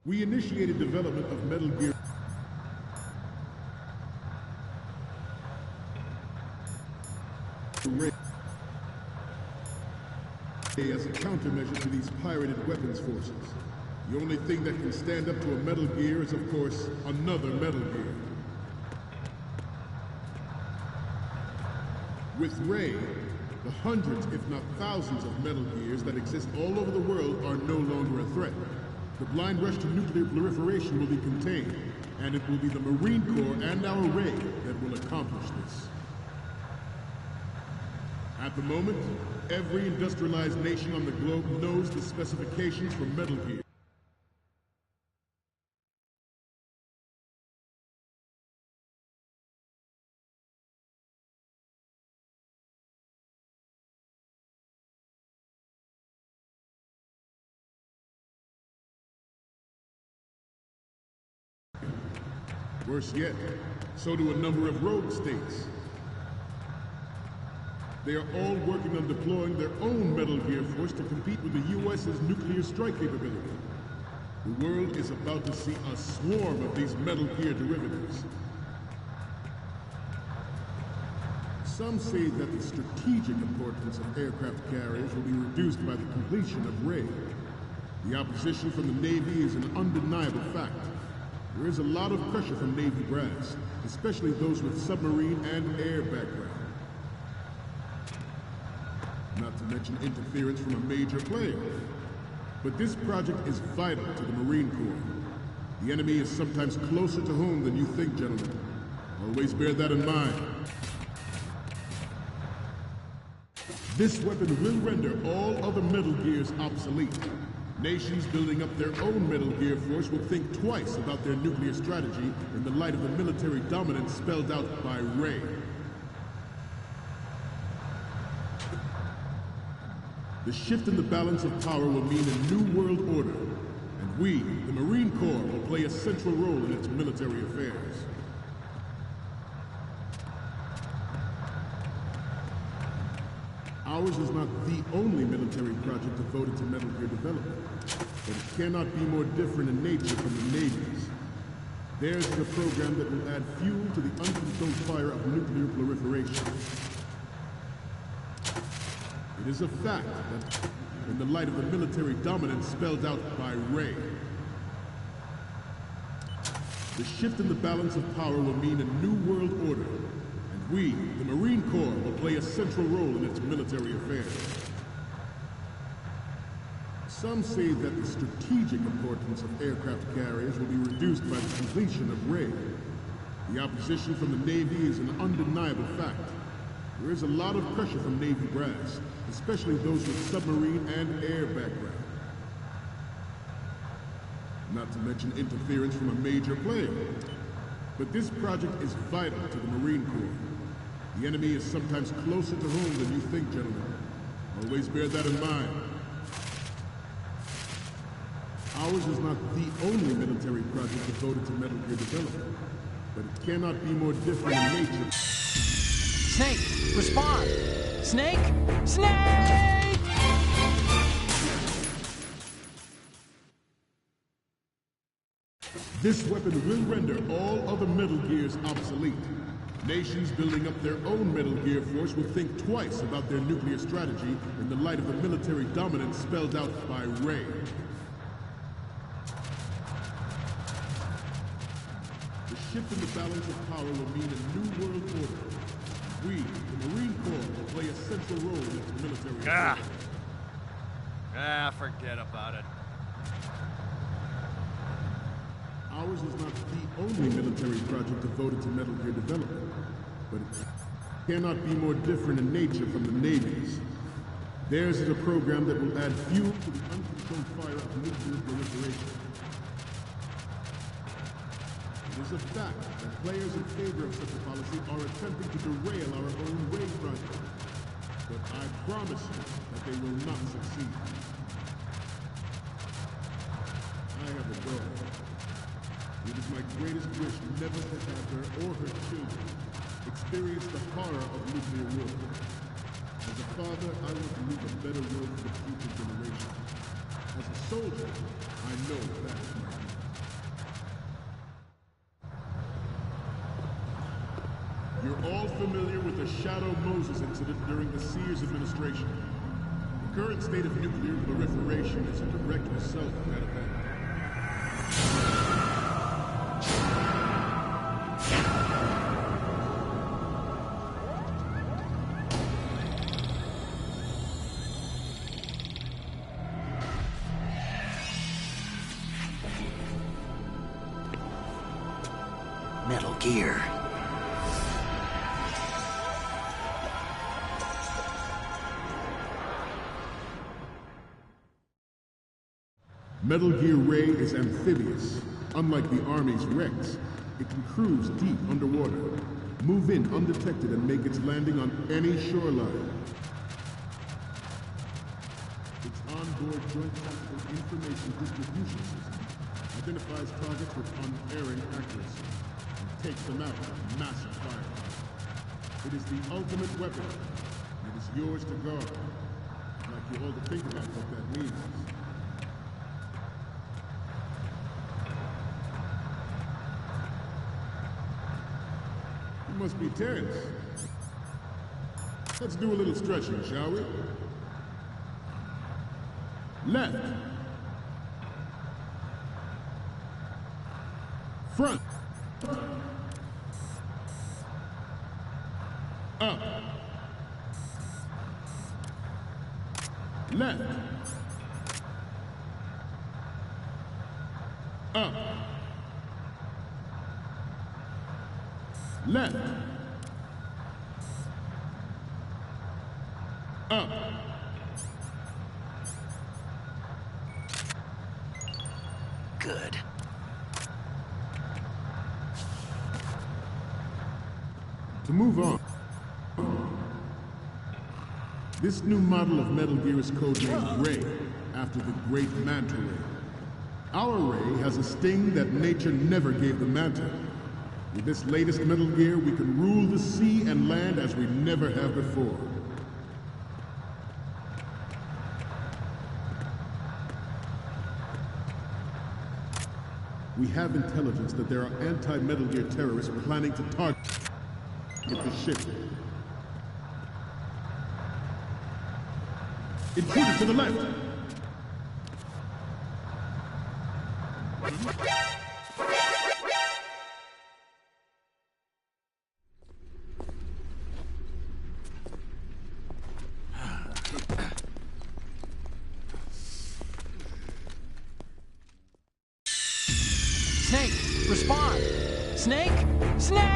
We initiated development of Metal Gear Ray as a countermeasure to these pirated weapons forces. The only thing that can stand up to a Metal Gear is, of course, another Metal Gear. With Ray, the hundreds, if not thousands, of Metal Gears that exist all over the world are no longer a threat. The blind rush to nuclear proliferation will be contained, and it will be the Marine Corps and our Ray that will accomplish this. At the moment, every industrialized nation on the globe knows the specifications for Metal Gear. Worse yet, so do a number of rogue states. They are all working on deploying their own Metal Gear force to compete with the U.S.'s nuclear strike capability. The world is about to see a swarm of these Metal Gear derivatives. Some say that the strategic importance of aircraft carriers will be reduced by the completion of Ray. The opposition from the Navy is an undeniable fact. There is a lot of pressure from Navy brass, especially those with submarine and air background. Not to mention interference from a major player. But this project is vital to the Marine Corps. The enemy is sometimes closer to home than you think, gentlemen. Always bear that in mind. This weapon will render all other Metal Gears obsolete. Nations building up their own Metal Gear force will think twice about their nuclear strategy in the light of the military dominance spelled out by Ray. The shift in the balance of power will mean a new world order, and we, the Marine Corps, will play a central role in its military affairs. Ours is not the only military project devoted to Metal Gear development, but it cannot be more different in nature from the Navy's. Theirs is a program that will add fuel to the uncontrolled fire of nuclear proliferation. It is a fact that, in the light of the military dominance spelled out by Ray, the shift in the balance of power will mean a new world order, and we, the Marine Corps, will play a central role in its military affairs. Some say that the strategic importance of aircraft carriers will be reduced by the completion of Ray. The opposition from the Navy is an undeniable fact. There is a lot of pressure from Navy brass, especially those with submarine and air background. Not to mention interference from a major player. But this project is vital to the Marine Corps. The enemy is sometimes closer to home than you think, gentlemen. Always bear that in mind. Ours is not the only military project devoted to Metal Gear development, but it cannot be more different in nature. Snake, respond! Snake! Snake! This weapon will render all other Metal Gears obsolete. Nations building up their own Metal Gear force will think twice about their nuclear strategy in the light of the military dominance spelled out by Ray. The shift in the balance of power will mean a new world order. We, the Marine Corps, will play a central role in its military affairs. Forget about it. Ours is not the only military project devoted to Metal Gear development, but it cannot be more different in nature from the Navy's. Theirs is a program that will add fuel to the uncontrolled fire of nuclear proliferation. It is a fact that players in favor of such a policy are attempting to derail our own Ray project. But I promise you that they will not succeed. I have a daughter. It is my greatest wish never to have her or her children experience the horror of nuclear war. As a father, I want to leave a better world for the future generation. As a soldier, I know that is my duty. You're all familiar with the Shadow Moses incident during the Sears administration. The current state of nuclear proliferation is a direct result of that event. Metal Gear. Metal Gear Ray is amphibious. Unlike the Army's Rex, it can cruise deep underwater, move in undetected and make its landing on any shoreline. Its onboard Joint Tactical Information Distribution System identifies targets with unerring accuracy and takes them out with massive firepower. It is the ultimate weapon, and it is yours to guard. I'd like you all to think about what that means. You must be tense. Let's do a little stretching, shall we? Left. Front. Up. Left. Up. Left. Up. Good. To move on. This new model of Metal Gear is codenamed Ray, after the great Manta Ray. Our Ray has a sting that nature never gave the Manta. With this latest Metal Gear, we can rule the sea and land as we never have before. We have intelligence that there are anti-Metal Gear terrorists planning to target the ship. Intruder to the left! Snake, respond! Snake! Snake!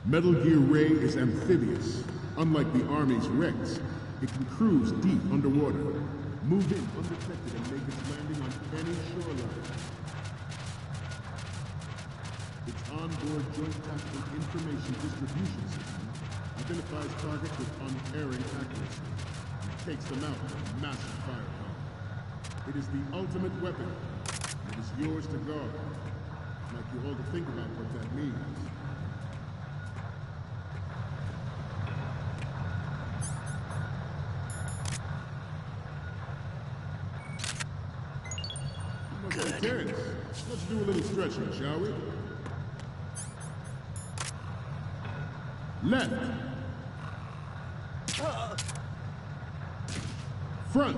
Metal Gear Ray is amphibious. Unlike the Army's Rex, it can cruise deep underwater, move in undetected and make its landing on any shoreline. Its onboard Joint Tactical Information Distribution System identifies targets with unerring accuracy and takes them out with massive firepower. It is the ultimate weapon, and it is yours to guard. I'd like you all to think about what that means. Good. Let's do a little stretching, shall we? Left. Front.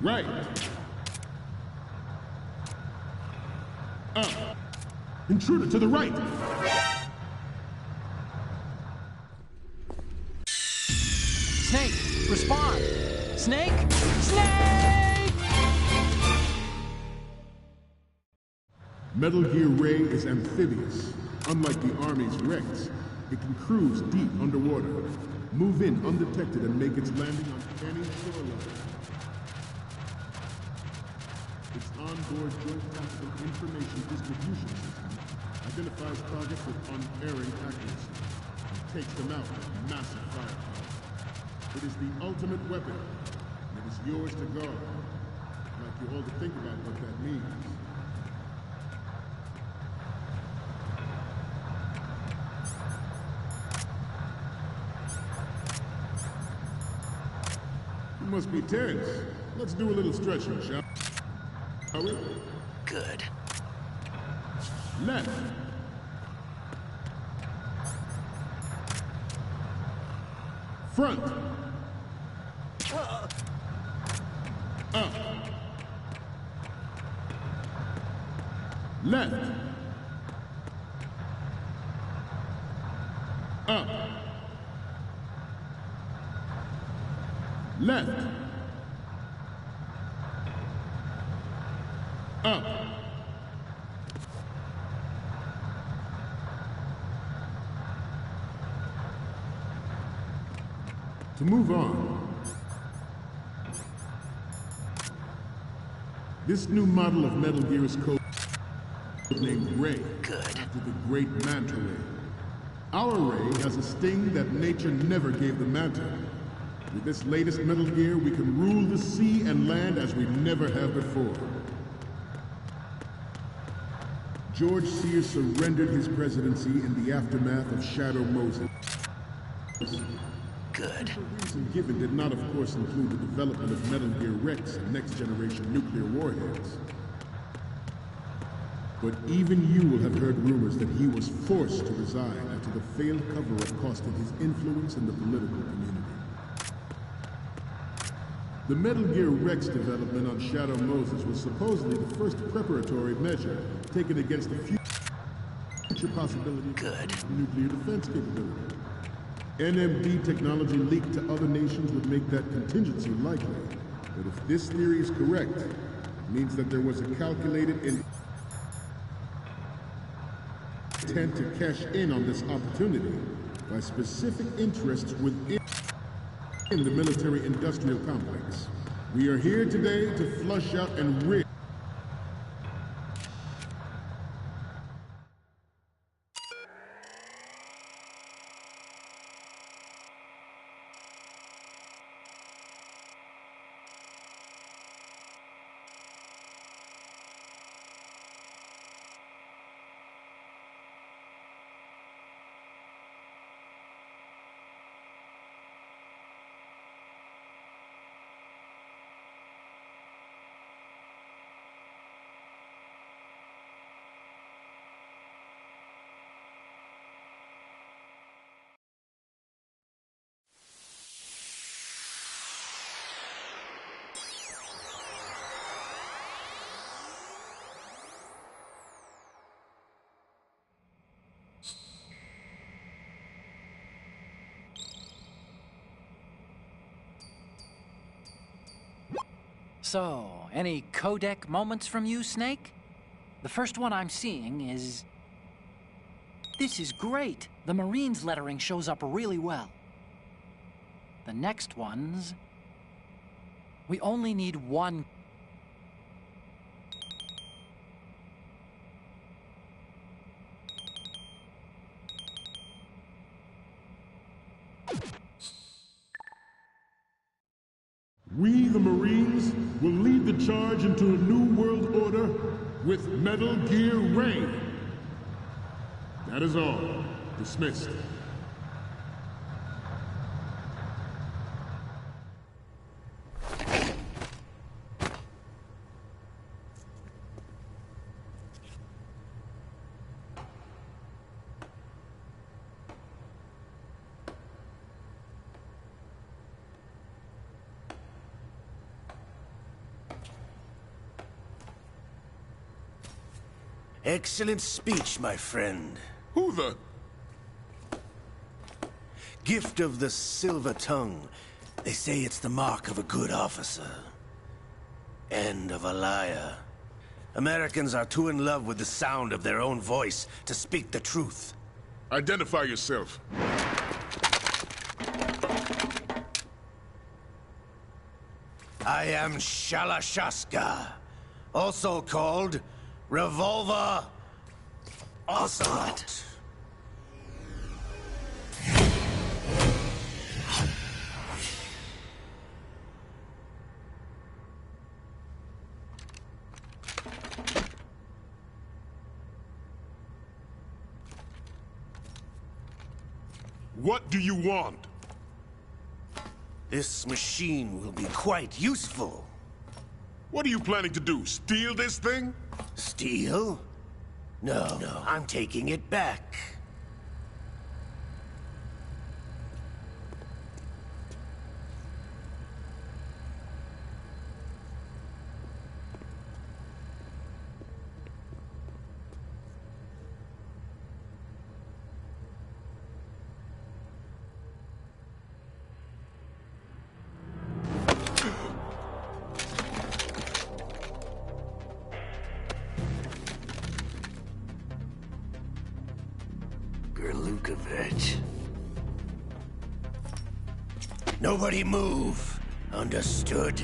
Right. Up. Intruder to the right. Snake, respond! Snake! Snake! Metal Gear Ray is amphibious. Unlike the Army's Rex, it can cruise deep underwater, move in undetected and make its landing on any shoreline. Its onboard Joint Tactical Information Distribution System identifies targets with unerring accuracy and takes them out with massive firepower. It is the ultimate weapon, and it is yours to guard. I'd like you all to think about what that means. must be Terrence. Let's do a little stretching, shall we? Good. Left. Front. Up. Left. Up. Left. Up. To move on, this new model of Metal Gear is codenamed Ray, Good. after the great Manta Ray. Our Ray has a sting that nature never gave the Manta. With this latest Metal Gear, we can rule the sea and land as we never have before. George Sears surrendered his presidency in the aftermath of Shadow Moses. Good. The reason given did not, of course, include the development of Metal Gear Rex and next-generation nuclear warheads. But even you will have heard rumors that he was forced to resign after the failed cover-up costed his influence in the political community. The Metal Gear Rex development on Shadow Moses was supposedly the first preparatory measure taken against the future possibility of nuclear defense capability. NMD technology leaked to other nations would make that contingency likely. But if this theory is correct, it means that there was a calculated intent to cash in on this opportunity by specific interests within the military-industrial complex. We are here today to flush out and rid. So, any codec moments from you, Snake? The first one I'm seeing is... This is great! The Marines lettering shows up really well. The next one's... We only need one... We, the Marines, will lead the charge into a new world order with Metal Gear Ray. That is all. Dismissed. Excellent speech, my friend. Who the... Gift of the silver tongue. They say it's the mark of a good officer. End of a liar. Americans are too in love with the sound of their own voice to speak the truth. Identify yourself. I am Shalashaska, also called Revolver Ocelot. What do you want? This machine will be quite useful. What are you planning to do? Steal this thing? Steal? No, I'm taking it back. Gurlukovich. Nobody move. Understood?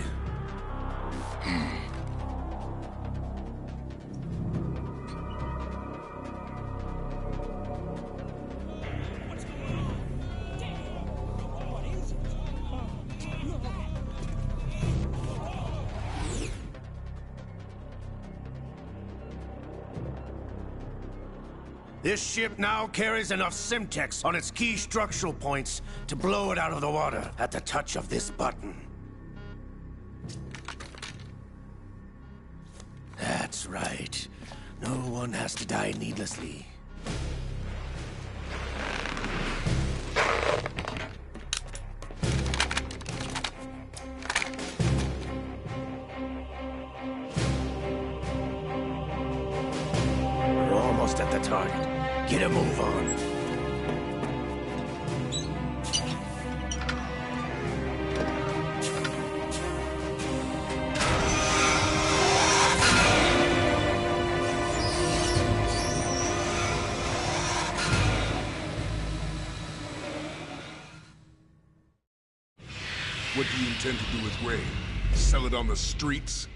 This ship now carries enough Simtex on its key structural points to blow it out of the water at the touch of this button. That's right. No one has to die needlessly. We're almost at the target. Get a move on. What do you intend to do with Ray? Sell it on the streets?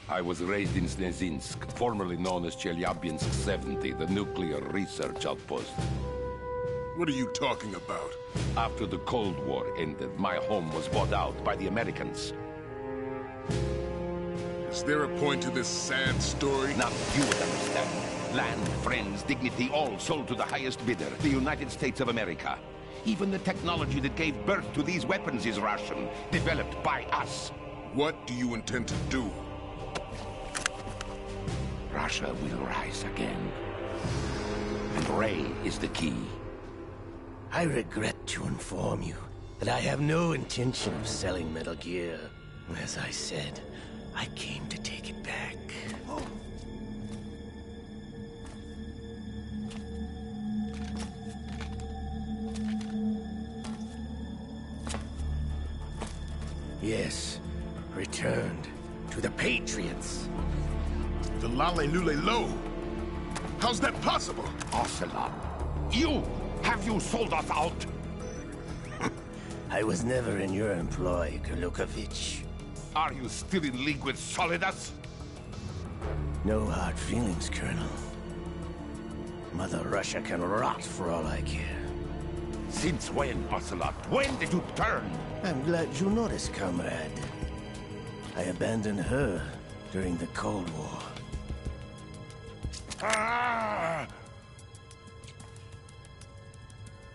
I was raised in Snezinsk, formerly known as Chelyabinsk 70, the nuclear research outpost. What are you talking about? After the Cold War ended, my home was bought out by the Americans. Is there a point to this sad story? Now you would understand. Land, friends, dignity, all sold to the highest bidder, the United States of America. Even the technology that gave birth to these weapons is Russian, developed by us. What do you intend to do? Russia will rise again. And Ray is the key. I regret to inform you that I have no intention of selling Metal Gear. As I said, I came to take it back. Yes, returned to the Patriots. The Lale Lule Lo? How's that possible? Ocelot, have you sold us out? I was never in your employ, Gurlukovich. Are you still in league with Solidus? No hard feelings, Colonel. Mother Russia can rot for all I care. Since when, Ocelot? When did you turn? I'm glad you noticed, comrade. I abandoned her during the Cold War. Ah!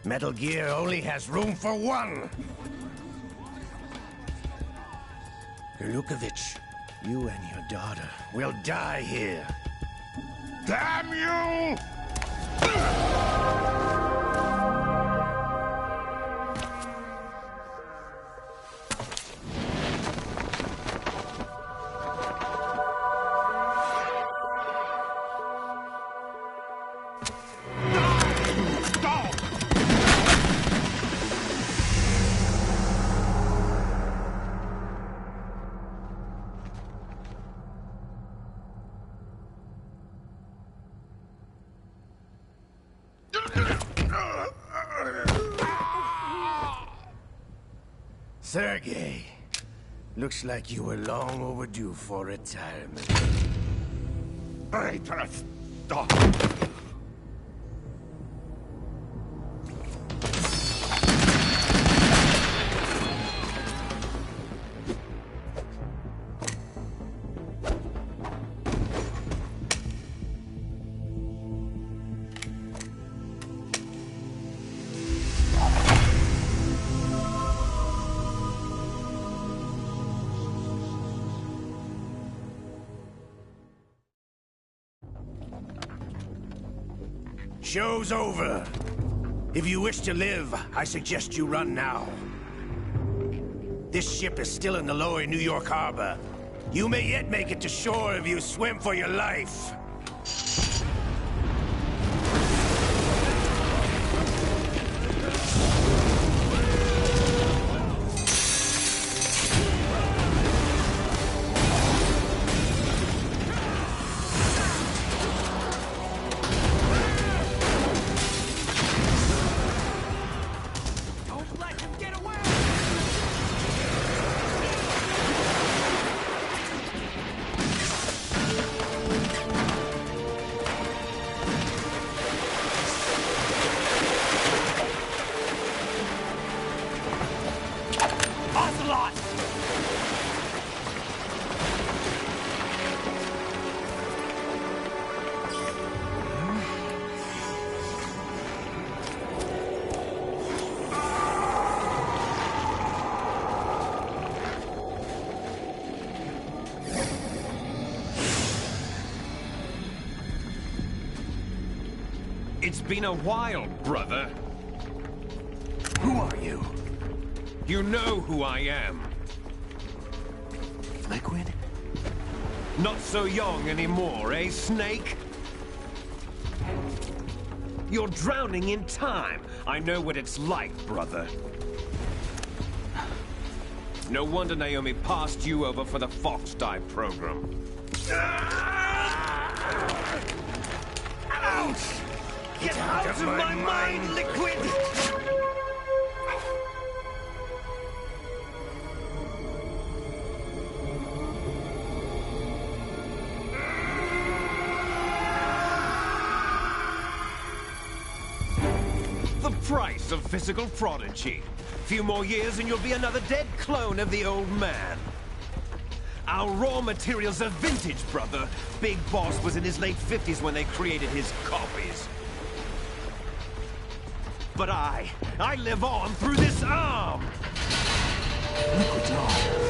Metal Gear only has room for one! Gurlukovich, you and your daughter will die here. Damn you! Sergei, looks like you were long overdue for retirement. Traitorous dog! Show's over. If you wish to live, I suggest you run now. This ship is still in the lower New York harbor. You may yet make it to shore if you swim for your life. It's been a while, brother. Who are you? You know who I am. Liquid? Not so young anymore, eh, Snake? You're drowning in time. I know what it's like, brother. No wonder Naomi passed you over for the Fox Dive program. Ouch! Get out of my mind, Liquid! The price of physical prodigy. Few more years and you'll be another dead clone of the old man. Our raw materials are vintage, brother. Big Boss was in his late 50s when they created his copies. But I live on through this arm! Liquid's on.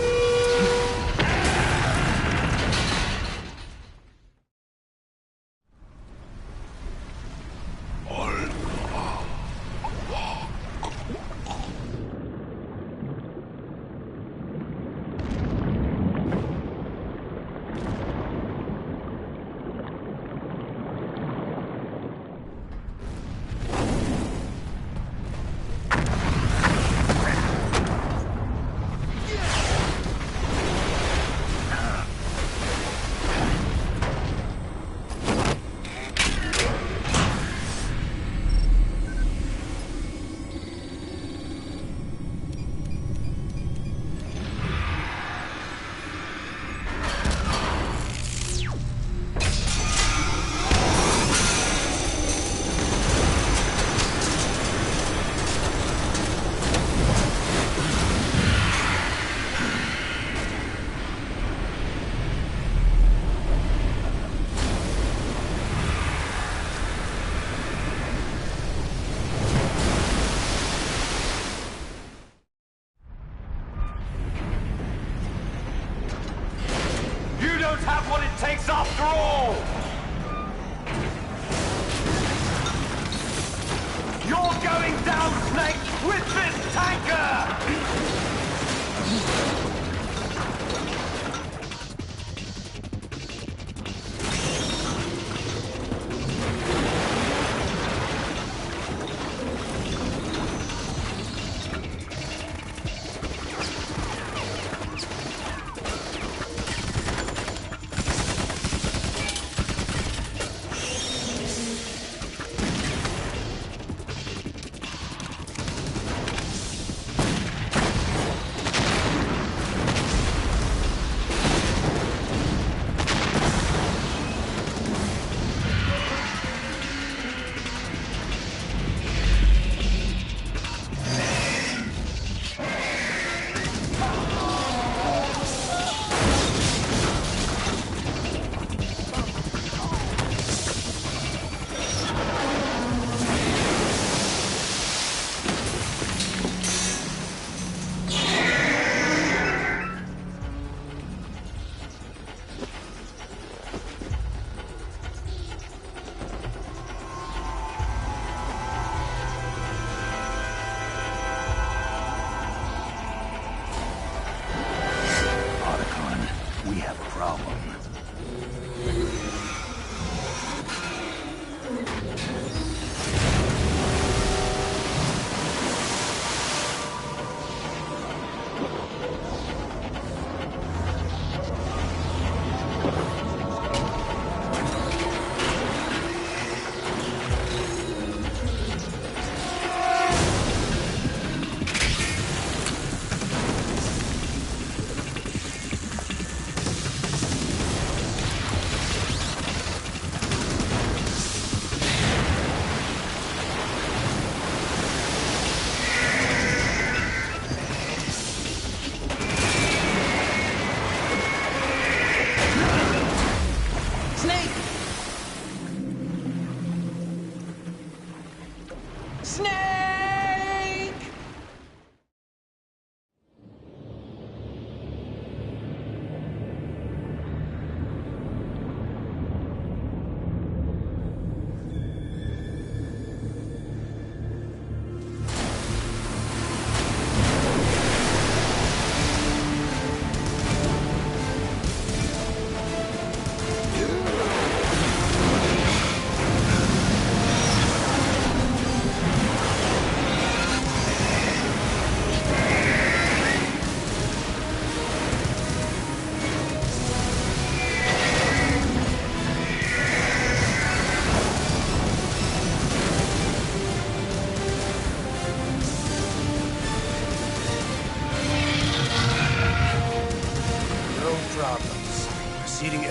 Have what it takes after all! You're going down, Snake, with this tanker!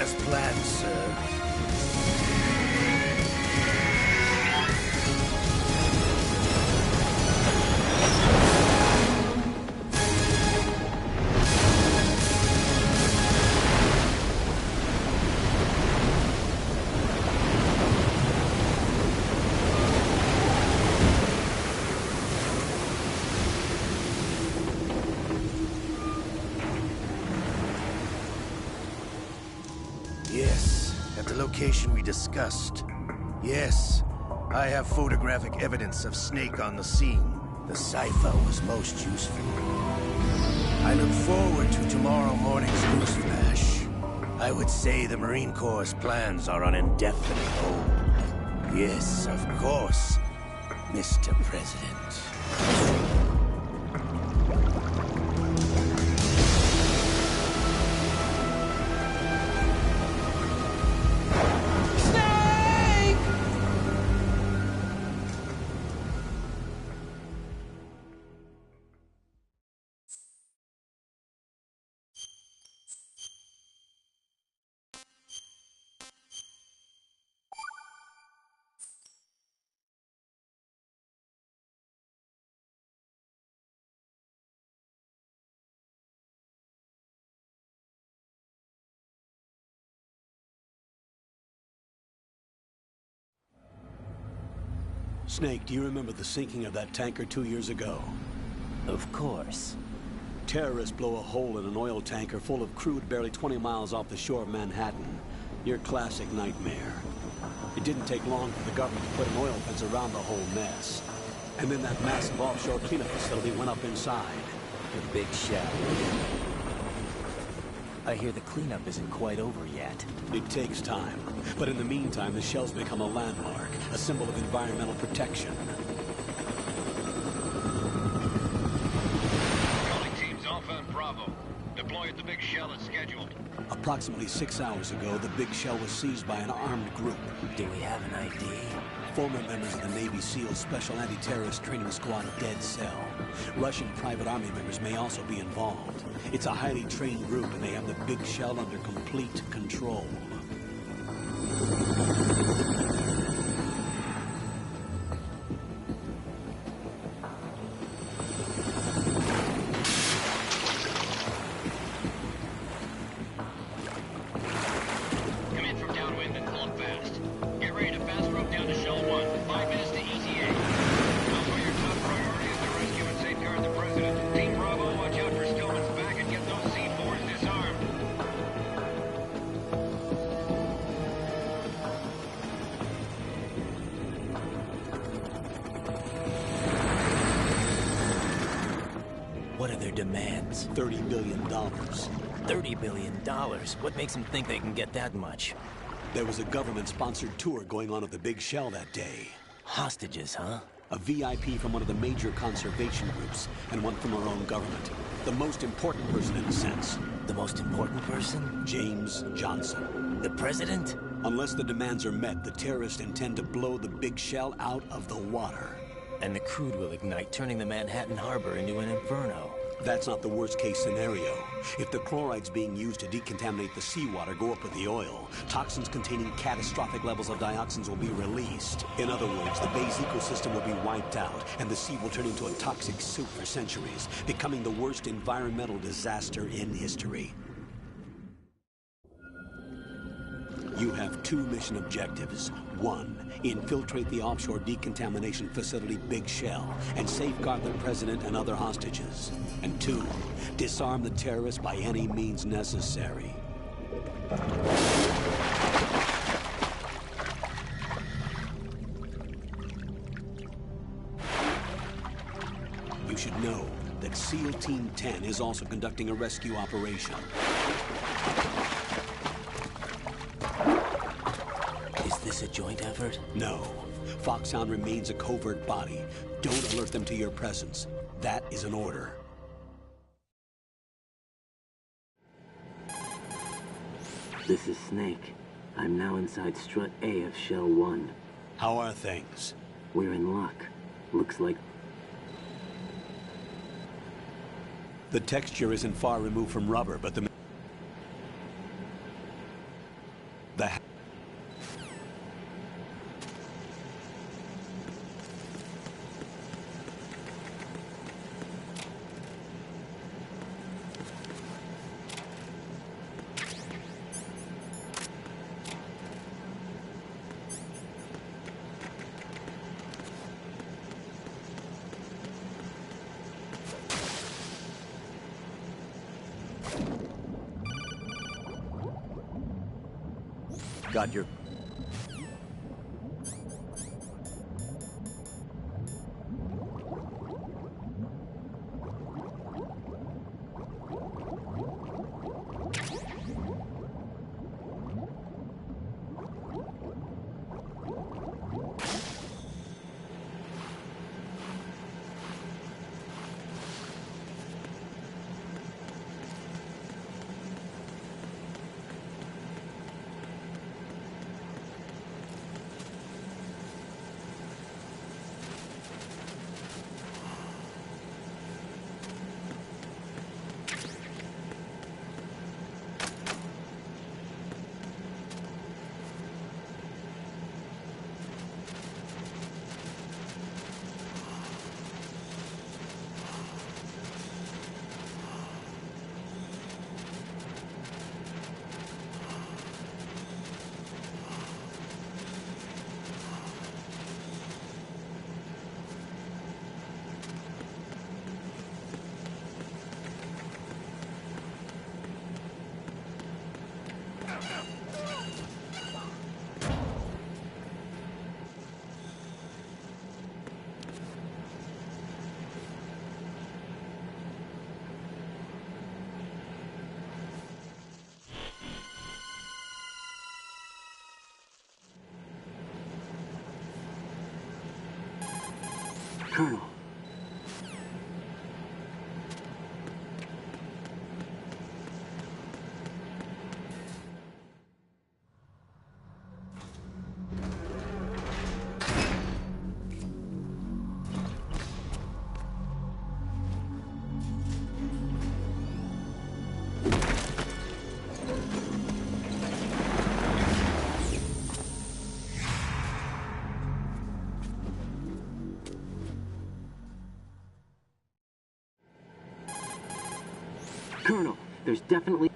As planned, sir. Yes, at the location we discussed. Yes, I have photographic evidence of Snake on the scene. The cipher was most useful. I look forward to tomorrow morning's news flash. I would say the Marine Corps' plans are on indefinite hold. Yes, of course, Mr. President. Snake, do you remember the sinking of that tanker 2 years ago? Of course. Terrorists blow a hole in an oil tanker full of crude barely 20 miles off the shore of Manhattan. Your classic nightmare. It didn't take long for the government to put an oil fence around the whole mess. And then that massive offshore cleanup facility went up inside. The Big Shell. I hear the cleanup isn't quite over yet. It takes time. But in the meantime, the shell's become a landmark, a symbol of environmental protection. Calling teams Alpha and Bravo. Deploy at the Big Shell as scheduled. Approximately 6 hours ago, the Big Shell was seized by an armed group. Do we have an ID? Former members of the Navy SEAL Special Anti-Terrorist Training Squad Dead Cell. Russian private army members may also be involved. It's a highly trained group, and they have the Big Shell under complete control. Come in from downwind and pull up fast. Get ready to fast rope down to Shell 1. 5 minutes to ETA. Also, your top priority is to rescue and safeguard the President. Team Bravo, watch out for Stillman's back and get those C4s disarmed. What are their demands? $30 billion. $30 billion? What makes them think they can get that much? There was a government-sponsored tour going on at the Big Shell that day. Hostages, huh? A VIP from one of the major conservation groups, and one from our own government. The most important person in a sense. The most important person? James Johnson. The President? Unless the demands are met, the terrorists intend to blow the Big Shell out of the water. And the crude will ignite, turning the Manhattan Harbor into an inferno. That's not the worst-case scenario. If the chlorides being used to decontaminate the seawater go up with the oil, toxins containing catastrophic levels of dioxins will be released. In other words, the bay's ecosystem will be wiped out, and the sea will turn into a toxic soup for centuries, becoming the worst environmental disaster in history. You have 2 mission objectives. 1, infiltrate the offshore decontamination facility Big Shell and safeguard the President and other hostages. And 2, disarm the terrorists by any means necessary. You should know that SEAL Team 10 is also conducting a rescue operation. Is this a joint effort? No. Foxhound remains a covert body. Don't alert them to your presence. That is an order. This is Snake. I'm now inside Strut A of Shell 1. How are things? We're in luck. Looks like... The texture isn't far removed from rubber, but the... The got your... Colonel. Colonel, there's definitely...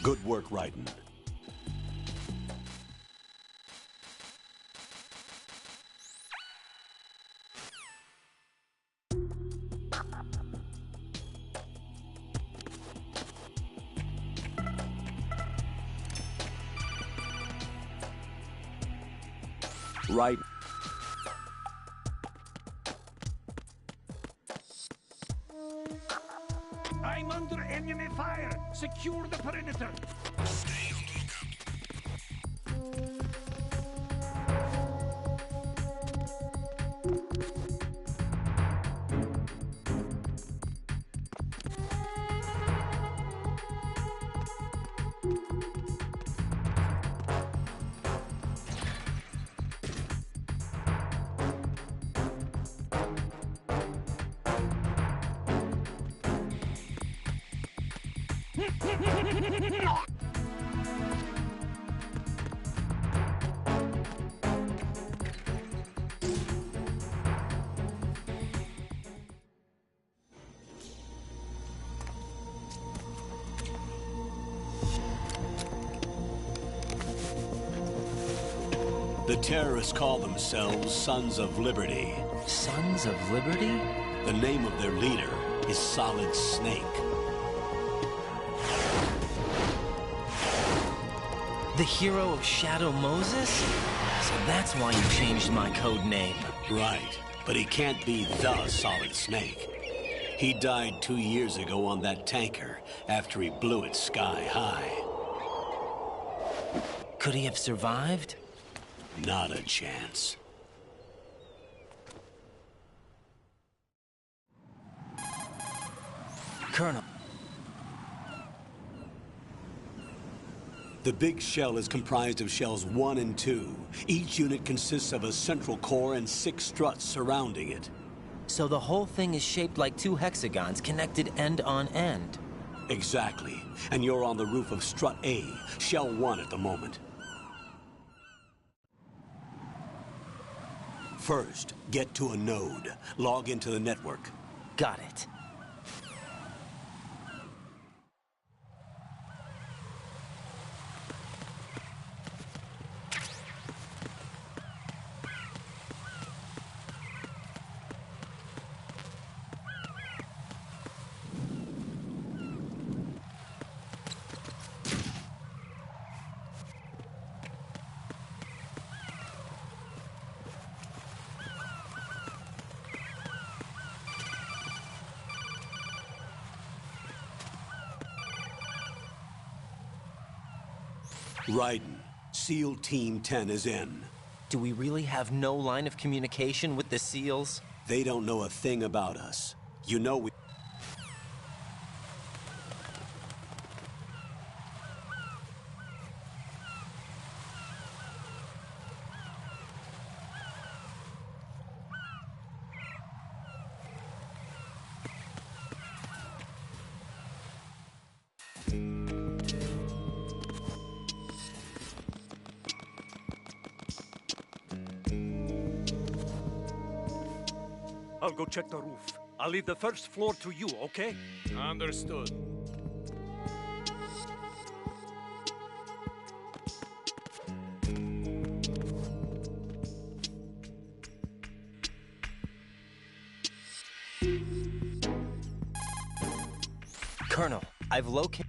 Good work, Raiden. Right. I'm under enemy fire. Secure the perimeter. Stay on the The terrorists call themselves Sons of Liberty. Sons of Liberty? The name of their leader is Solid Snake. The hero of Shadow Moses? So that's why you changed my code name. Right, but he can't be the Solid Snake. He died 2 years ago on that tanker after he blew it sky high. Could he have survived? Not a chance. Colonel. The big shell is comprised of shells 1 and 2. Each unit consists of a central core and 6 struts surrounding it. So the whole thing is shaped like 2 hexagons connected end on end. Exactly. And you're on the roof of Strut A, Shell 1 at the moment. First, get to a node. Log into the network. Got it. Raiden, SEAL Team 10 is in. Do we really have no line of communication with the SEALs? They don't know a thing about us. You know we... I'll go check the roof. I'll leave the first floor to you, okay? Understood. Colonel, I've located...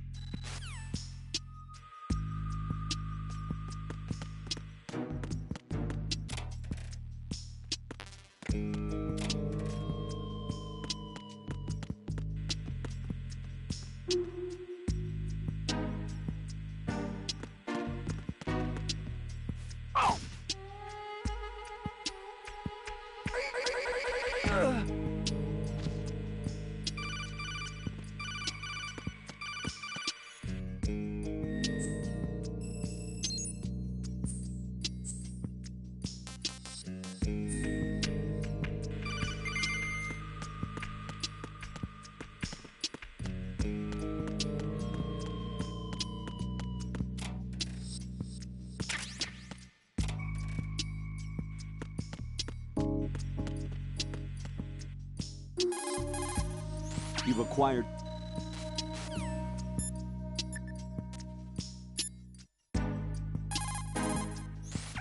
You've acquired...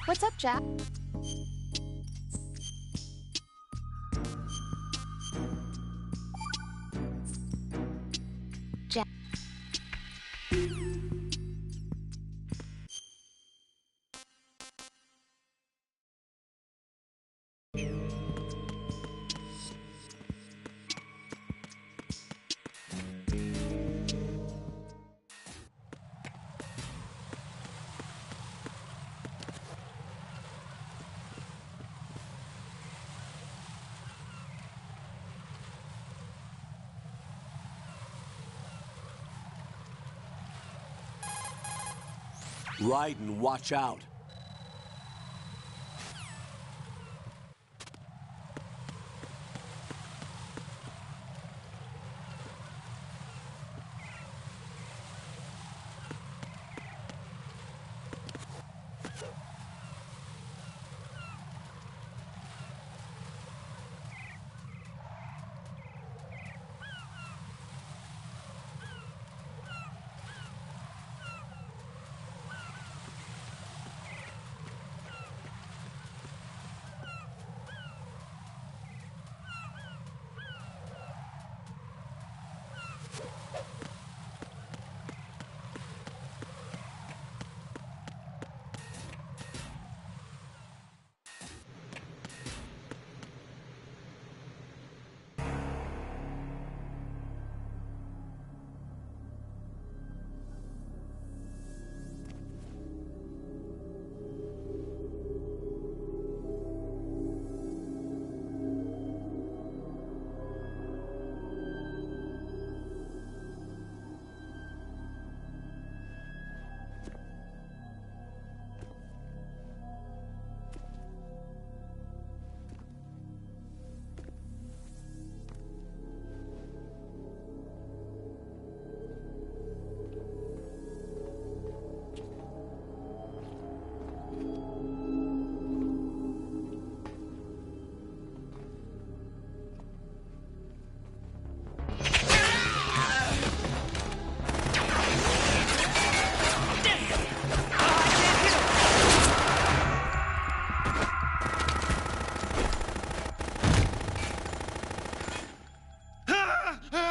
What's up, Jack? Jack. Raiden, watch out.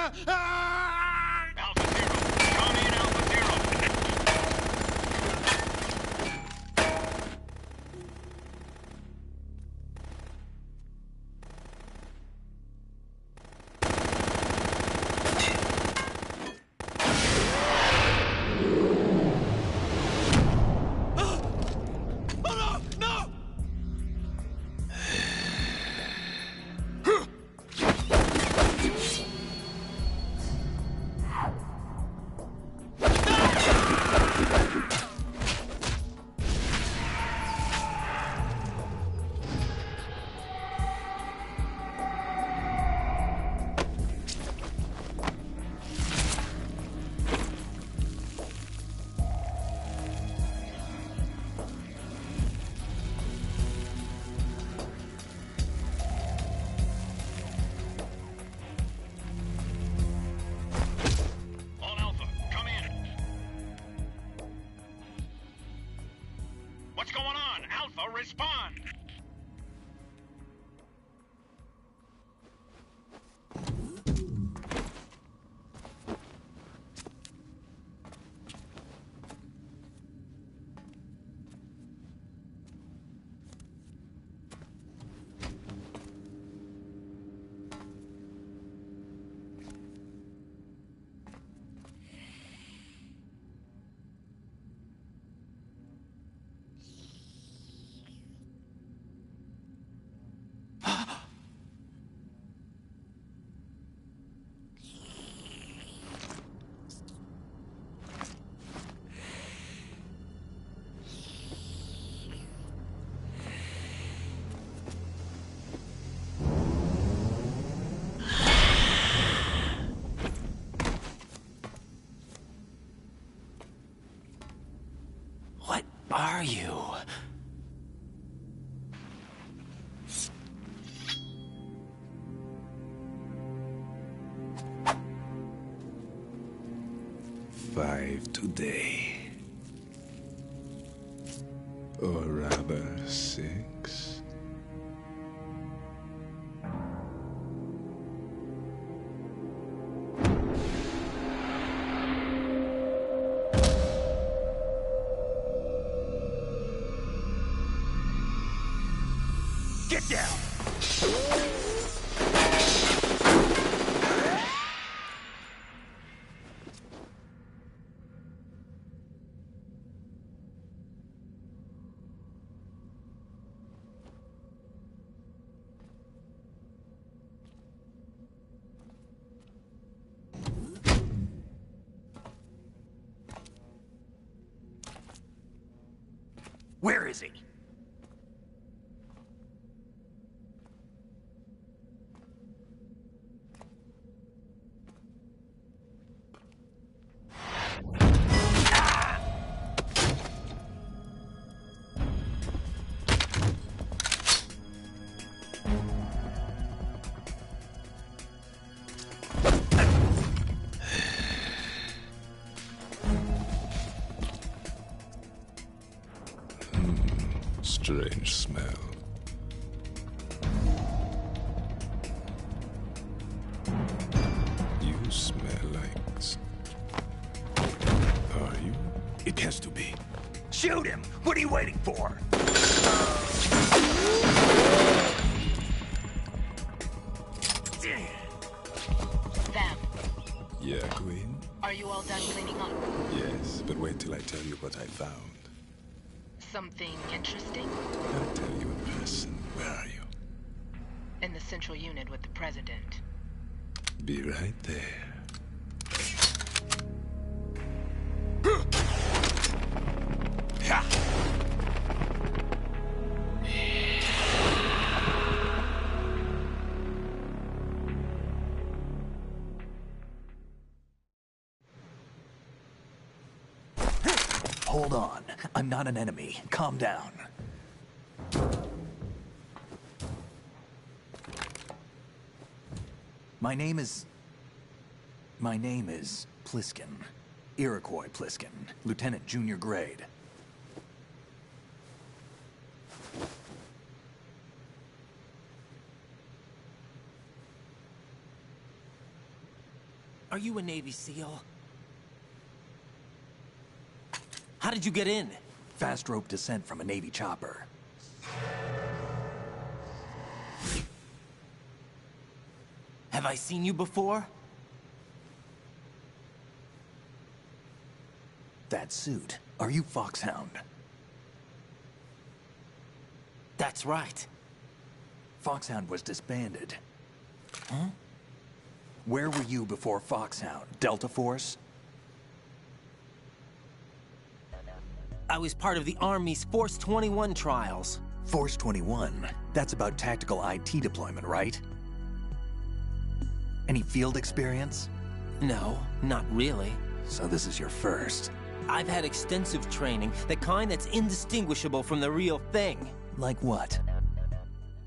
Alpha Zero. Come in, Alpha Zero. All Alpha, come in. What's going on? Alpha, respond. What are you? Five today. Or rather, 6. Get down! Where is he? Strange smell. You smell like... Are you? It has to be. Shoot him! What are you waiting for? Vam, Yeah, Queen? are you all done cleaning up? Yes, but wait till I tell you what I found. Something interesting? I'll tell you in person. Where are you? In the central unit with the president. Be right there. Hold on. I'm not an enemy. Calm down. My name is Pliskin. Iroquois Pliskin. Lieutenant Junior Grade. Are you a Navy SEAL? How did you get in? Fast rope descent from a Navy chopper. Have I seen you before? That suit. Are you Foxhound? That's right. Foxhound was disbanded. Huh? Where were you before Foxhound? Delta Force? I was part of the Army's Force 21 trials. Force 21? That's about tactical IT deployment, right? Any field experience? No, not really. So this is your first. I've had extensive training, the kind that's indistinguishable from the real thing. Like what?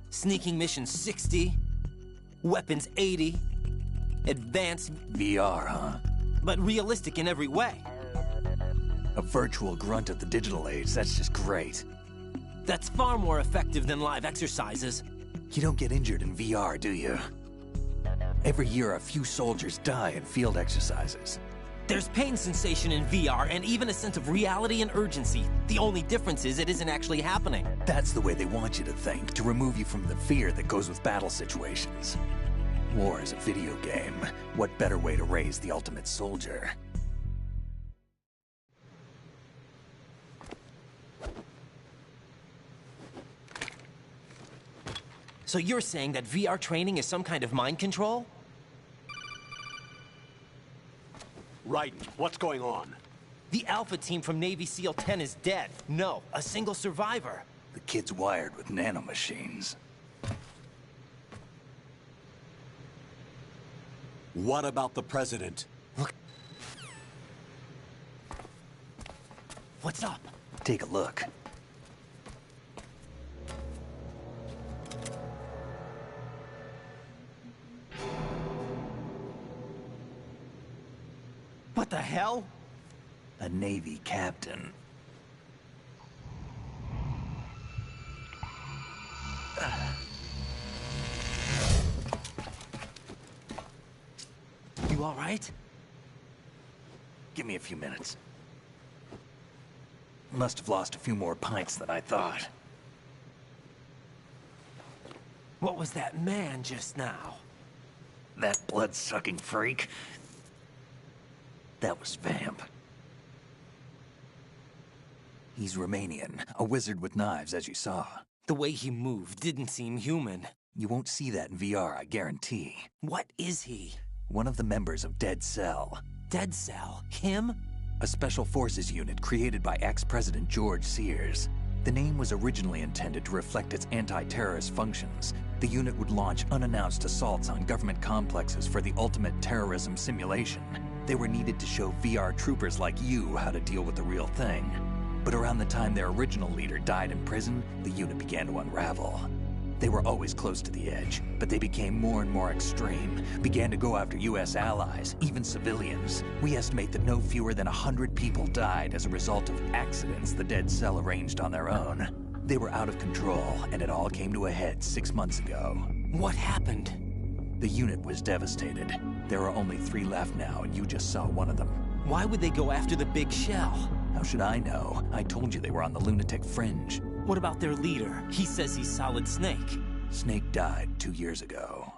Sneaking Mission 60, Weapons 80, Advanced... VR, huh? But realistic in every way. A virtual grunt of the digital age, that's just great. That's far more effective than live exercises. You don't get injured in VR, do you? Every year, a few soldiers die in field exercises. There's pain sensation in VR and even a sense of reality and urgency. The only difference is it isn't actually happening. That's the way they want you to think, to remove you from the fear that goes with battle situations. War is a video game. What better way to raise the ultimate soldier? So you're saying that VR training is some kind of mind control? Raiden, what's going on? The Alpha team from Navy SEAL 10 is dead. No, a single survivor. The kid's wired with nanomachines. What about the President? Look. What's up? Take a look. What the hell? A Navy captain. You all right? Give me a few minutes. Must have lost a few more pints than I thought. What was that man just now? That blood-sucking freak? That was Vamp. He's Romanian, a wizard with knives, as you saw. The way he moved didn't seem human. You won't see that in VR, I guarantee. What is he? One of the members of Dead Cell. Dead Cell? Him? A special forces unit created by ex-President George Sears. The name was originally intended to reflect its anti-terrorist functions. The unit would launch unannounced assaults on government complexes for the ultimate terrorism simulation. They were needed to show VR troopers like you how to deal with the real thing. But around the time their original leader died in prison, the unit began to unravel. They were always close to the edge, but they became more and more extreme, began to go after US allies, even civilians. We estimate that no fewer than 100 people died as a result of accidents the Dead Cell arranged on their own. They were out of control, and it all came to a head 6 months ago. What happened? The unit was devastated. There are only 3 left now, and you just saw one of them. Why would they go after the big shell? How should I know? I told you they were on the lunatic fringe. What about their leader? He says he's Solid Snake. Snake died 2 years ago.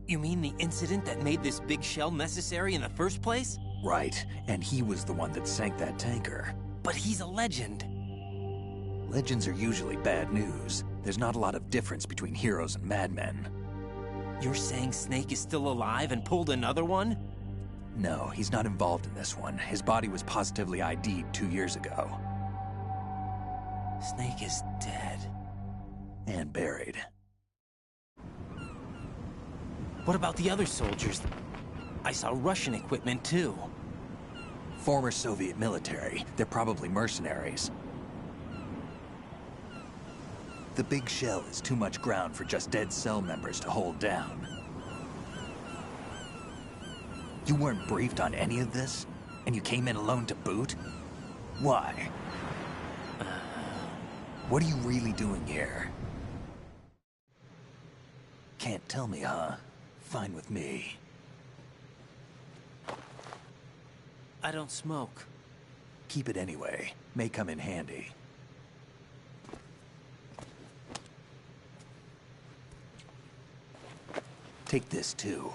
You mean the incident that made this big shell necessary in the first place? Right, and he was the one that sank that tanker. But he's a legend. Legends are usually bad news. There's not a lot of difference between heroes and madmen. You're saying Snake is still alive and pulled another one? No, he's not involved in this one. His body was positively ID'd 2 years ago. Snake is dead. And buried. What about the other soldiers? I saw Russian equipment too. Former Soviet military. They're probably mercenaries. The big shell is too much ground for just Dead Cell members to hold down. You weren't briefed on any of this? And you came in alone to boot? Why? What are you really doing here? Can't tell me, huh? Fine with me. I don't smoke. Keep it anyway. May come in handy. Take this too.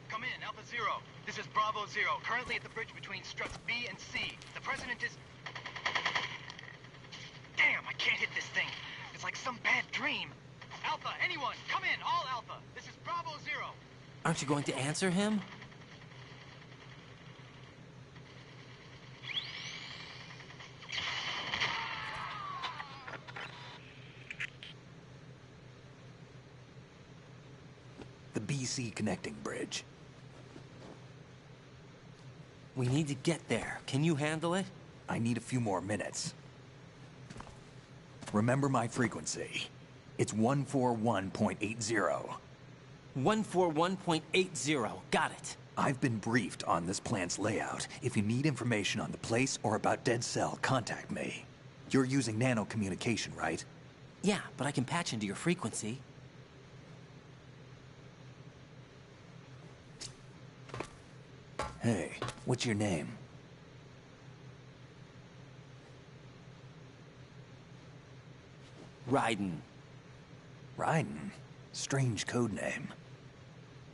Come in, Alpha Zero. This is Bravo Zero, currently at the bridge between struts B and C. The President is... Damn, I can't hit this thing. It's like some bad dream. Alpha, anyone, come in, all Alpha. This is Bravo Zero. Aren't you going to answer him? The BC connecting bridge. We need to get there. Can you handle it? I need a few more minutes. Remember my frequency. It's 141.80. 141.80. Got it. I've been briefed on this plant's layout. If you need information on the place or about Dead Cell, contact me. You're using nano communication, right? Yeah, but I can patch into your frequency. Hey, what's your name? Raiden. Raiden? Strange code name.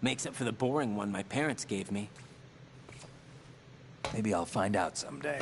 Makes up for the boring one my parents gave me. Maybe I'll find out someday.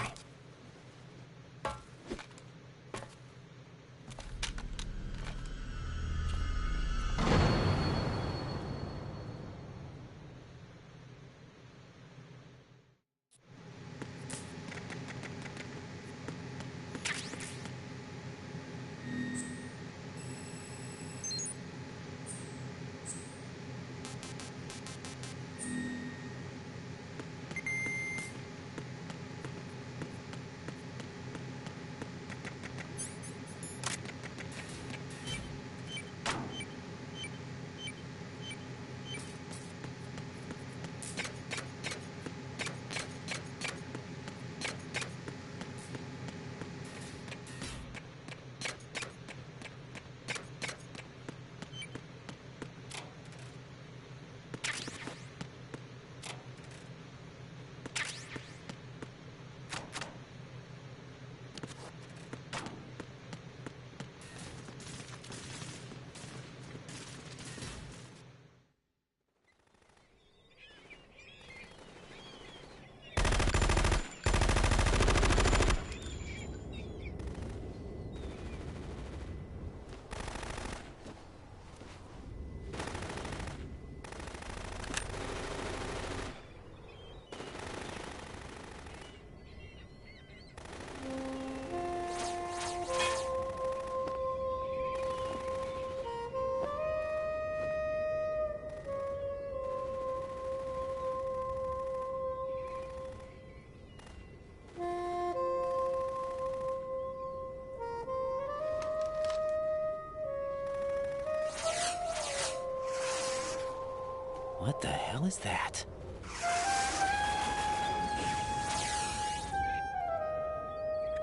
What the hell is that?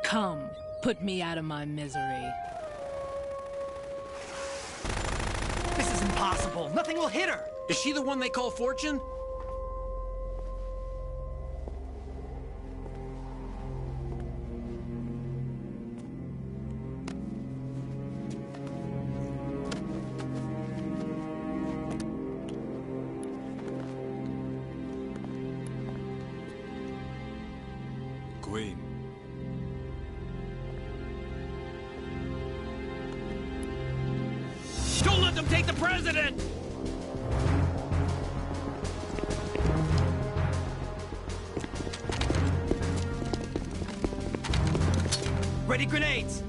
Come, put me out of my misery. This is impossible. Nothing will hit her. Is she the one they call Fortune? Queen. Don't let them take the president! Ready grenades!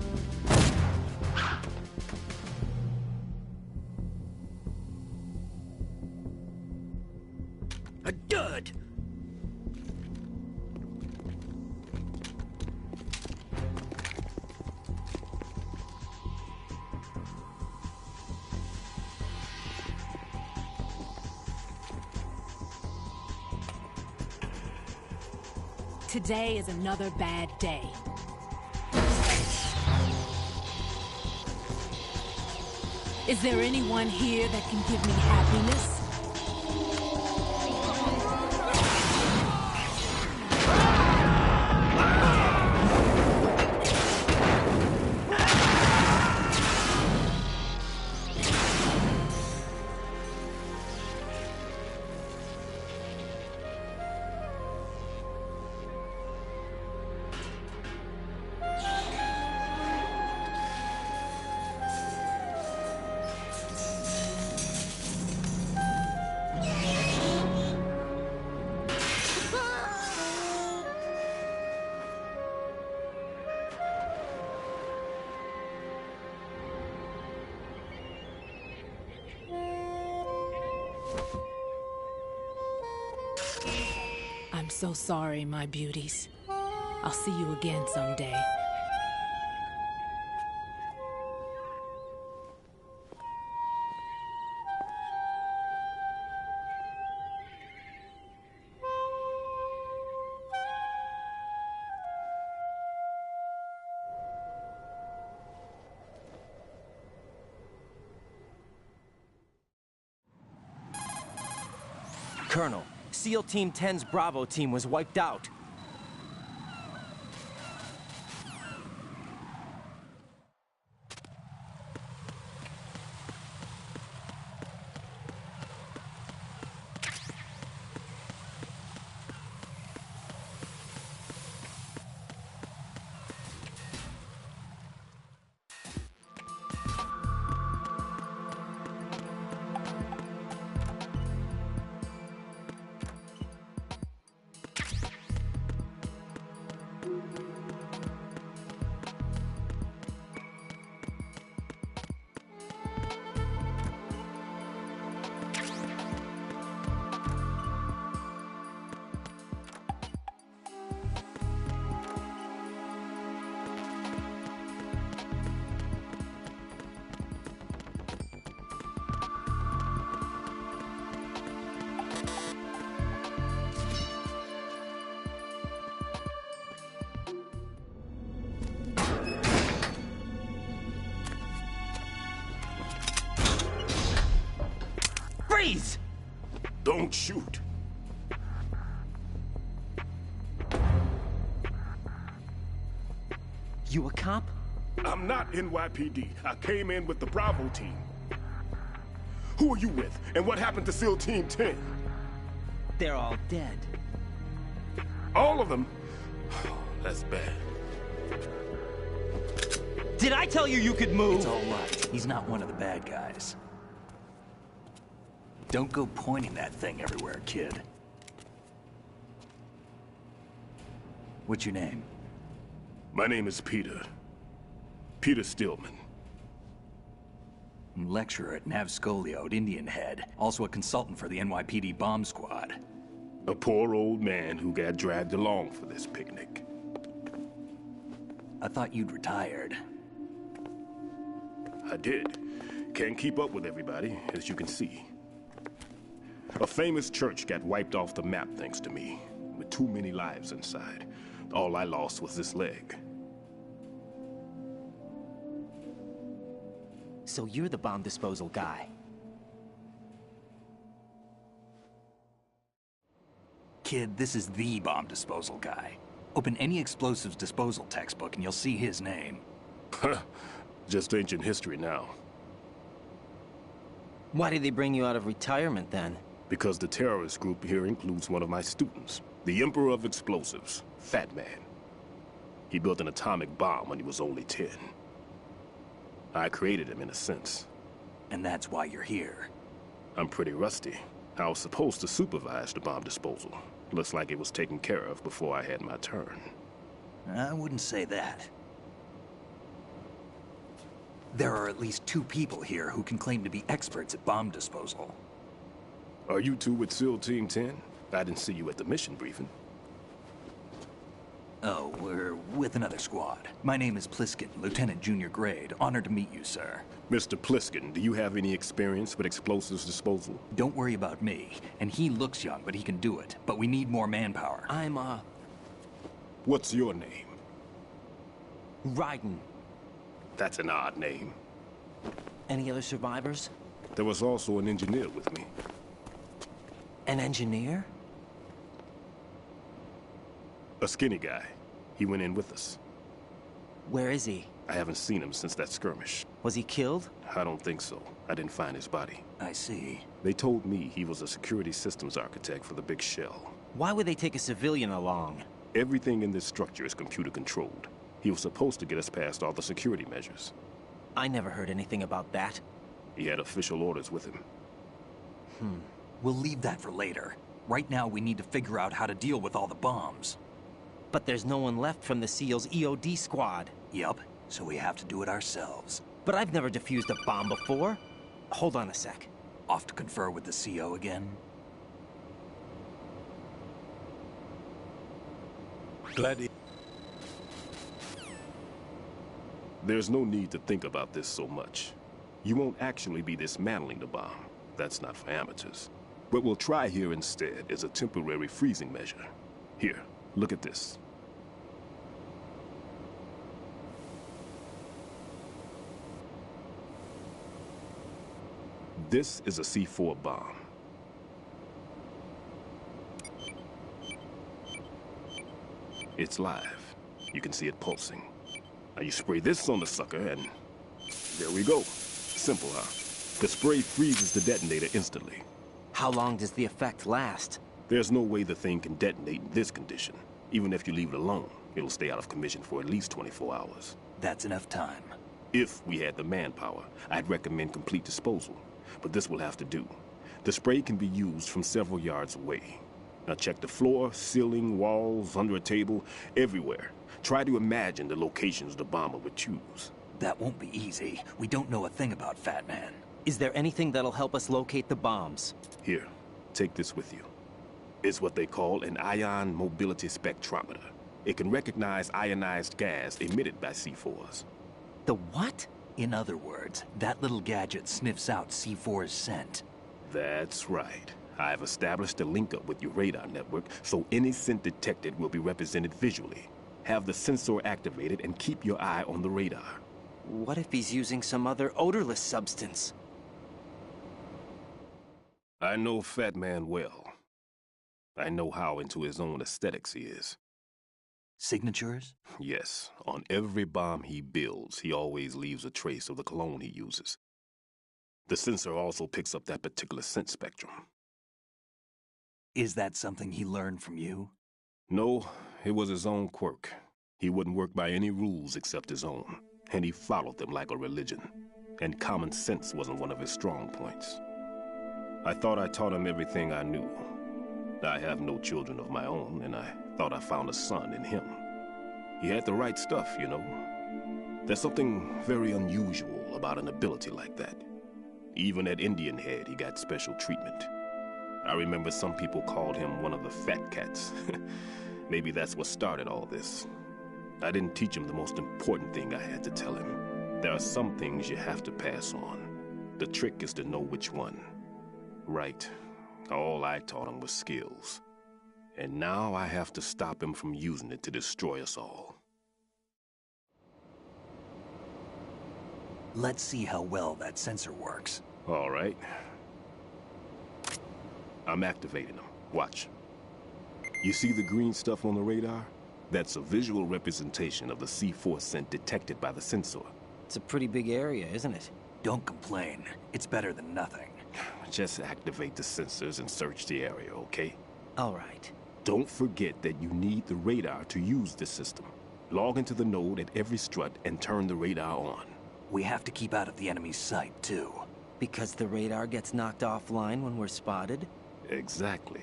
A dud! Today is another bad day. Is there anyone here that can give me happiness? so sorry, my beauties. I'll see you again someday. Colonel, SEAL Team 10's Bravo team was wiped out. Freeze! Don't shoot. You a cop? I'm not NYPD. I came in with the Bravo team. Who are you with? And what happened to SEAL Team 10? They're all dead. All of them? That's bad. Did I tell you you could move? It's all right. He's not one of the bad guys. Don't go pointing that thing everywhere, kid. What's your name? My name is Peter. Peter Stillman. Lecturer at Navscolio at Indian Head. Also a consultant for the NYPD bomb squad. A poor old man who got dragged along for this picnic. I thought you'd retired. I did. Can't keep up with everybody, as you can see. A famous church got wiped off the map thanks to me, with too many lives inside. All I lost was this leg. So you're the bomb disposal guy. Kid, this is the bomb disposal guy. Open any explosives disposal textbook and you'll see his name. Just ancient history now. Why did they bring you out of retirement then? Because the terrorist group here includes one of my students, the Emperor of Explosives, Fat Man. He built an atomic bomb when he was only 10. I created him in a sense. And that's why you're here. I'm pretty rusty. I was supposed to supervise the bomb disposal. Looks like it was taken care of before I had my turn. I wouldn't say that. There are at least 2 people here who can claim to be experts at bomb disposal. Are you two with SEAL Team 10? I didn't see you at the mission briefing. Oh, we're with another squad. My name is Pliskin, Lieutenant Junior Grade. Honored to meet you, sir. Mr. Pliskin, do you have any experience with explosives disposal? Don't worry about me. And he looks young, but he can do it. But we need more manpower. What's your name? Raiden. That's an odd name. Any other survivors? There was also an engineer with me. An engineer? A skinny guy. He went in with us. Where is he? I haven't seen him since that skirmish. Was he killed? I don't think so. I didn't find his body. I see. They told me he was a security systems architect for the big shell. Why would they take a civilian along? Everything in this structure is computer controlled. He was supposed to get us past all the security measures. I never heard anything about that. He had official orders with him. We'll leave that for later. Right now, we need to figure out how to deal with all the bombs. But there's no one left from the SEAL's EOD squad. Yup, so we have to do it ourselves. But I've never defused a bomb before. Hold on a sec. Off to confer with the CO again? There's no need to think about this so much. You won't actually be dismantling the bomb. That's not for amateurs. What we'll try here instead is a temporary freezing measure. Here, look at this. This is a C4 bomb. It's live. You can see it pulsing. Now you spray this on the sucker and there we go. Simple, huh? The spray freezes the detonator instantly. How long does the effect last? There's no way the thing can detonate in this condition. Even if you leave it alone, it'll stay out of commission for at least 24 hours. That's enough time. If we had the manpower, I'd recommend complete disposal. But this will have to do. The spray can be used from several yards away. Now check the floor, ceiling, walls, under a table, everywhere. Try to imagine the locations the bomber would choose. That won't be easy. We don't know a thing about Fat Man. Is there anything that'll help us locate the bombs? Here, take this with you. It's what they call an ion mobility spectrometer. It can recognize ionized gas emitted by C4s. The what? In other words, that little gadget sniffs out C4's scent. That's right. I've established a link up with your radar network, so any scent detected will be represented visually. Have the sensor activated and keep your eye on the radar. What if he's using some other odorless substance? I know Fat Man well. I know how into his own aesthetics he is. Signatures? Yes. On every bomb he builds, he always leaves a trace of the cologne he uses. The sensor also picks up that particular scent spectrum. Is that something he learned from you? No, it was his own quirk. He wouldn't work by any rules except his own, and he followed them like a religion. And common sense wasn't one of his strong points. I thought I taught him everything I knew. I have no children of my own, and I thought I found a son in him. He had the right stuff, you know. There's something very unusual about an ability like that. Even at Indian Head, he got special treatment. I remember some people called him one of the fat cats. Maybe that's what started all this. I didn't teach him the most important thing I had to tell him. There are some things you have to pass on. The trick is to know which one. Right. All I taught him was skills. And now I have to stop him from using it to destroy us all. Let's see how well that sensor works. All right. I'm activating them. Watch. You see the green stuff on the radar? That's a visual representation of the C4 scent detected by the sensor. It's a pretty big area, isn't it? Don't complain. It's better than nothing. Just activate the sensors and search the area, okay? All right. Don't forget that you need the radar to use this system. Log into the node at every strut and turn the radar on. We have to keep out of the enemy's sight, too. Because the radar gets knocked offline when we're spotted? Exactly.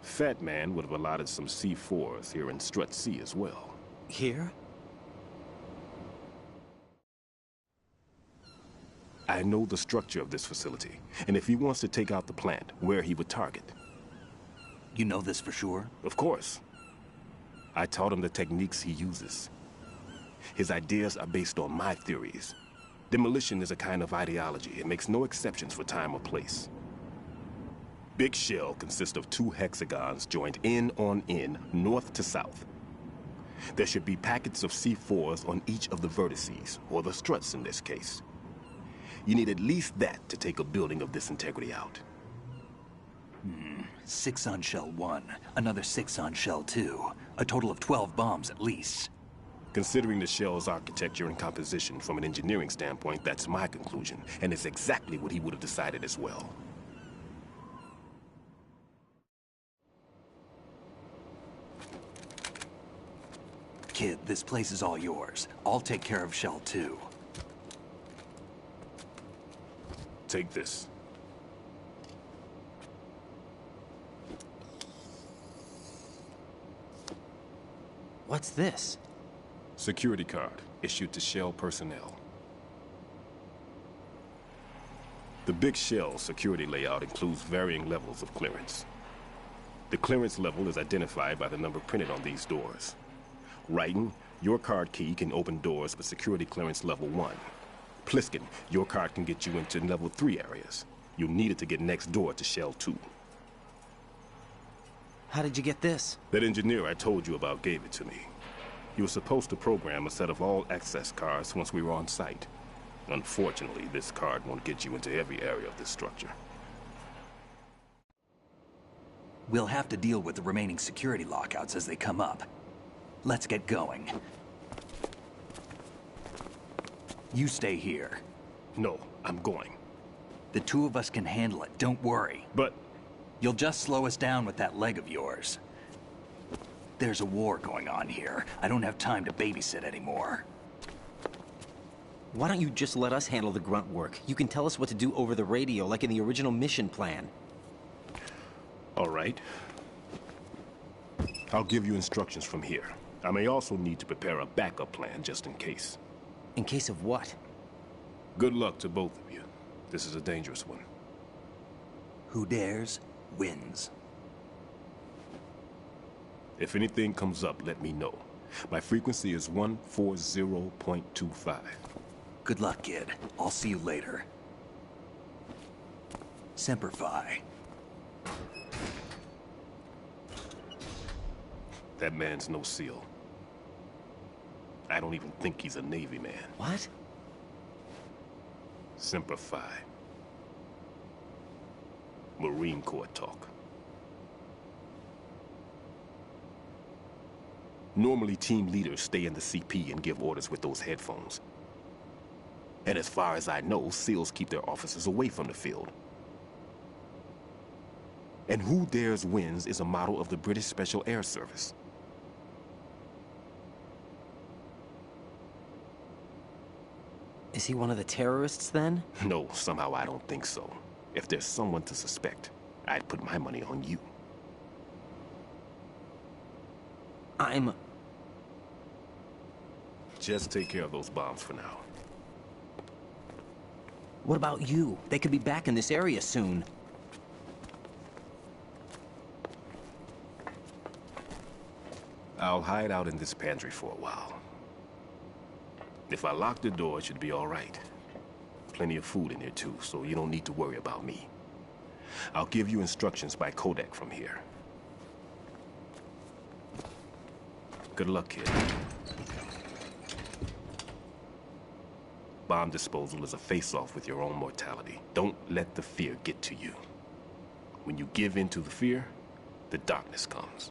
Fat Man would have allotted some C4s here in Strut C as well. Here? I know the structure of this facility, and if he wants to take out the plant, where he would target. You know this for sure? Of course. I taught him the techniques he uses. His ideas are based on my theories. Demolition is a kind of ideology. It makes no exceptions for time or place. Big Shell consists of 2 hexagons joined end on end, north to south. There should be packets of C4s on each of the vertices, or the struts in this case. You need at least that to take a building of this integrity out. 6 on Shell 1, another 6 on Shell 2. A total of 12 bombs at least. Considering the shell's architecture and composition from an engineering standpoint, that's my conclusion, and it's exactly what he would have decided as well. Kid, this place is all yours. I'll take care of Shell 2. Take this. What's this? Security card, issued to Shell personnel. The Big Shell security layout includes varying levels of clearance. The clearance level is identified by the number printed on these doors. Raiden, your card key can open doors with security clearance level 1. Pliskin, your card can get you into level 3 areas. You'll need it to get next door to Shell 2. How did you get this? That engineer I told you about gave it to me. He was supposed to program a set of all access cards once we were on site. Unfortunately, this card won't get you into every area of this structure. We'll have to deal with the remaining security lockouts as they come up. Let's get going. You stay here. No, I'm going. The two of us can handle it, don't worry. But... You'll just slow us down with that leg of yours. There's a war going on here. I don't have time to babysit anymore. Why don't you just let us handle the grunt work? You can tell us what to do over the radio, like in the original mission plan. All right. I'll give you instructions from here. I may also need to prepare a backup plan just in case. In case of what? Good luck to both of you. This is a dangerous one. Who dares, wins. If anything comes up, let me know. My frequency is 140.25. Good luck, kid. I'll see you later. Semper Fi. That man's no SEAL. I don't even think he's a Navy man. What? Semper Fi. Marine Corps talk. Normally, team leaders stay in the CP and give orders with those headphones. And as far as I know, SEALs keep their officers away from the field. And Who Dares Wins is a motto of the British Special Air Service. Is he one of the terrorists, then? No, somehow I don't think so. If there's someone to suspect, I'd put my money on you. Just take care of those bombs for now. What about you? They could be back in this area soon. I'll hide out in this pantry for a while. If I lock the door, it should be all right. Plenty of food in here too, so you don't need to worry about me. I'll give you instructions by codec from here. Good luck, kid. Bomb disposal is a face-off with your own mortality. Don't let the fear get to you. When you give in to the fear, the darkness comes.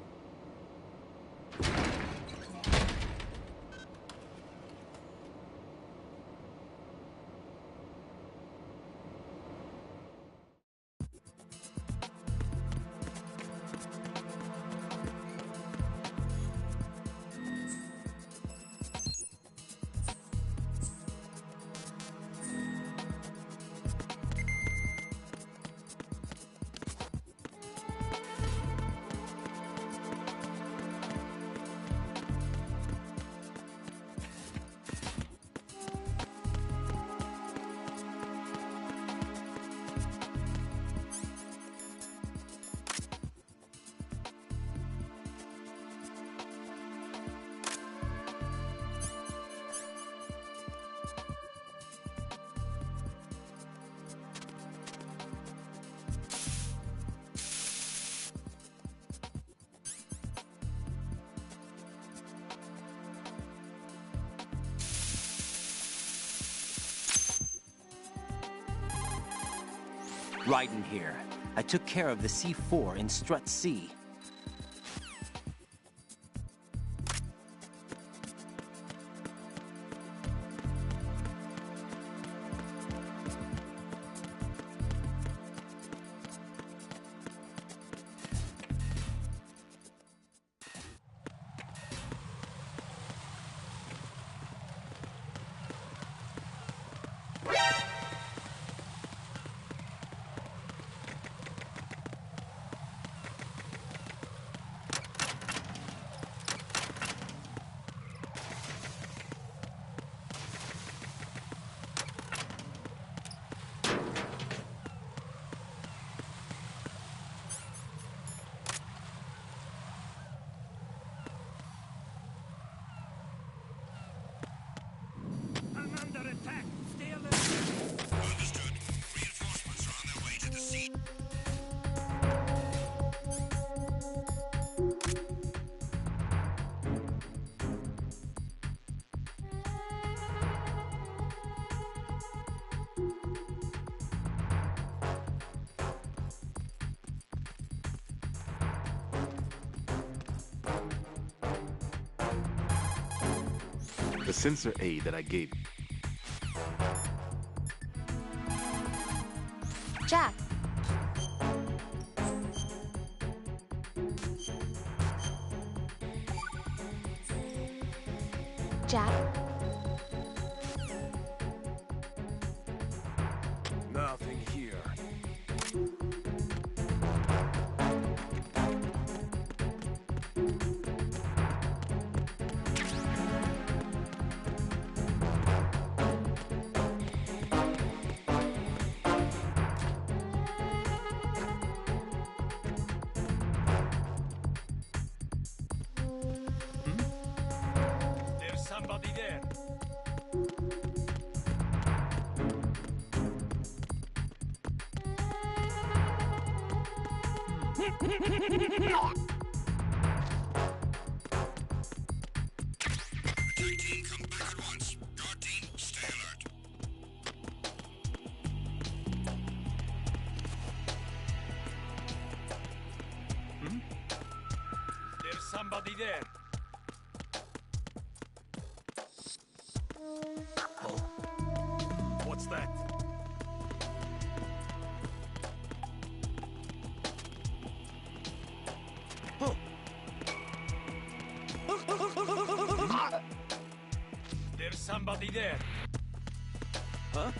Raiden here. I took care of the C4 in Strut C. The sensor aid that I gave you. Jack. Jack. Nothing here. There's somebody there. There's somebody there. What's that? There's somebody there. Huh?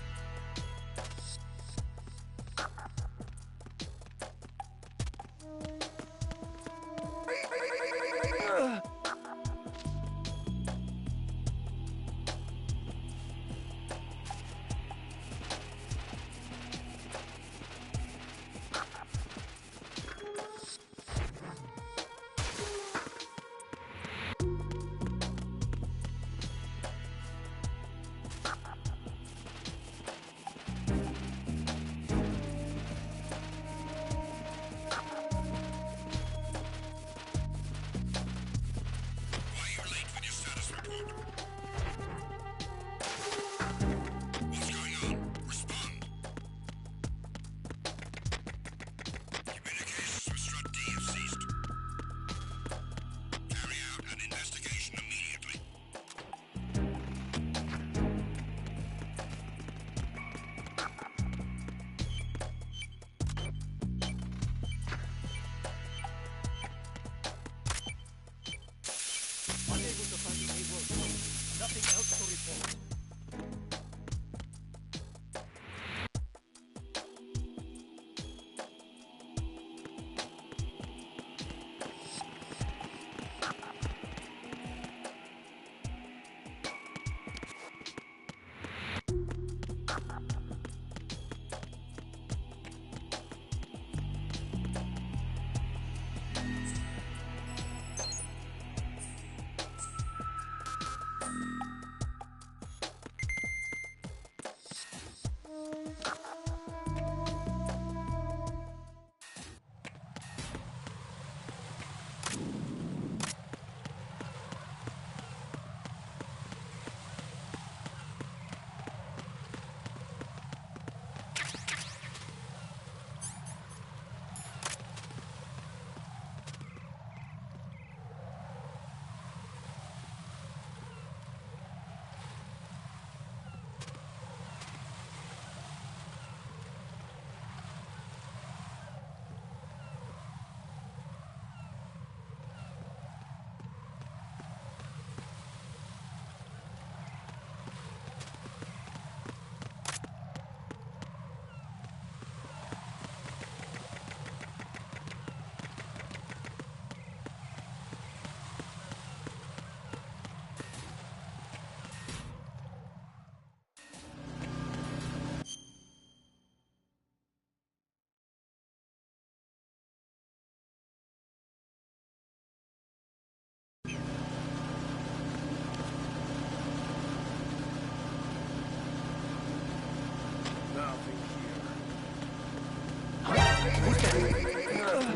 Nothing else to report.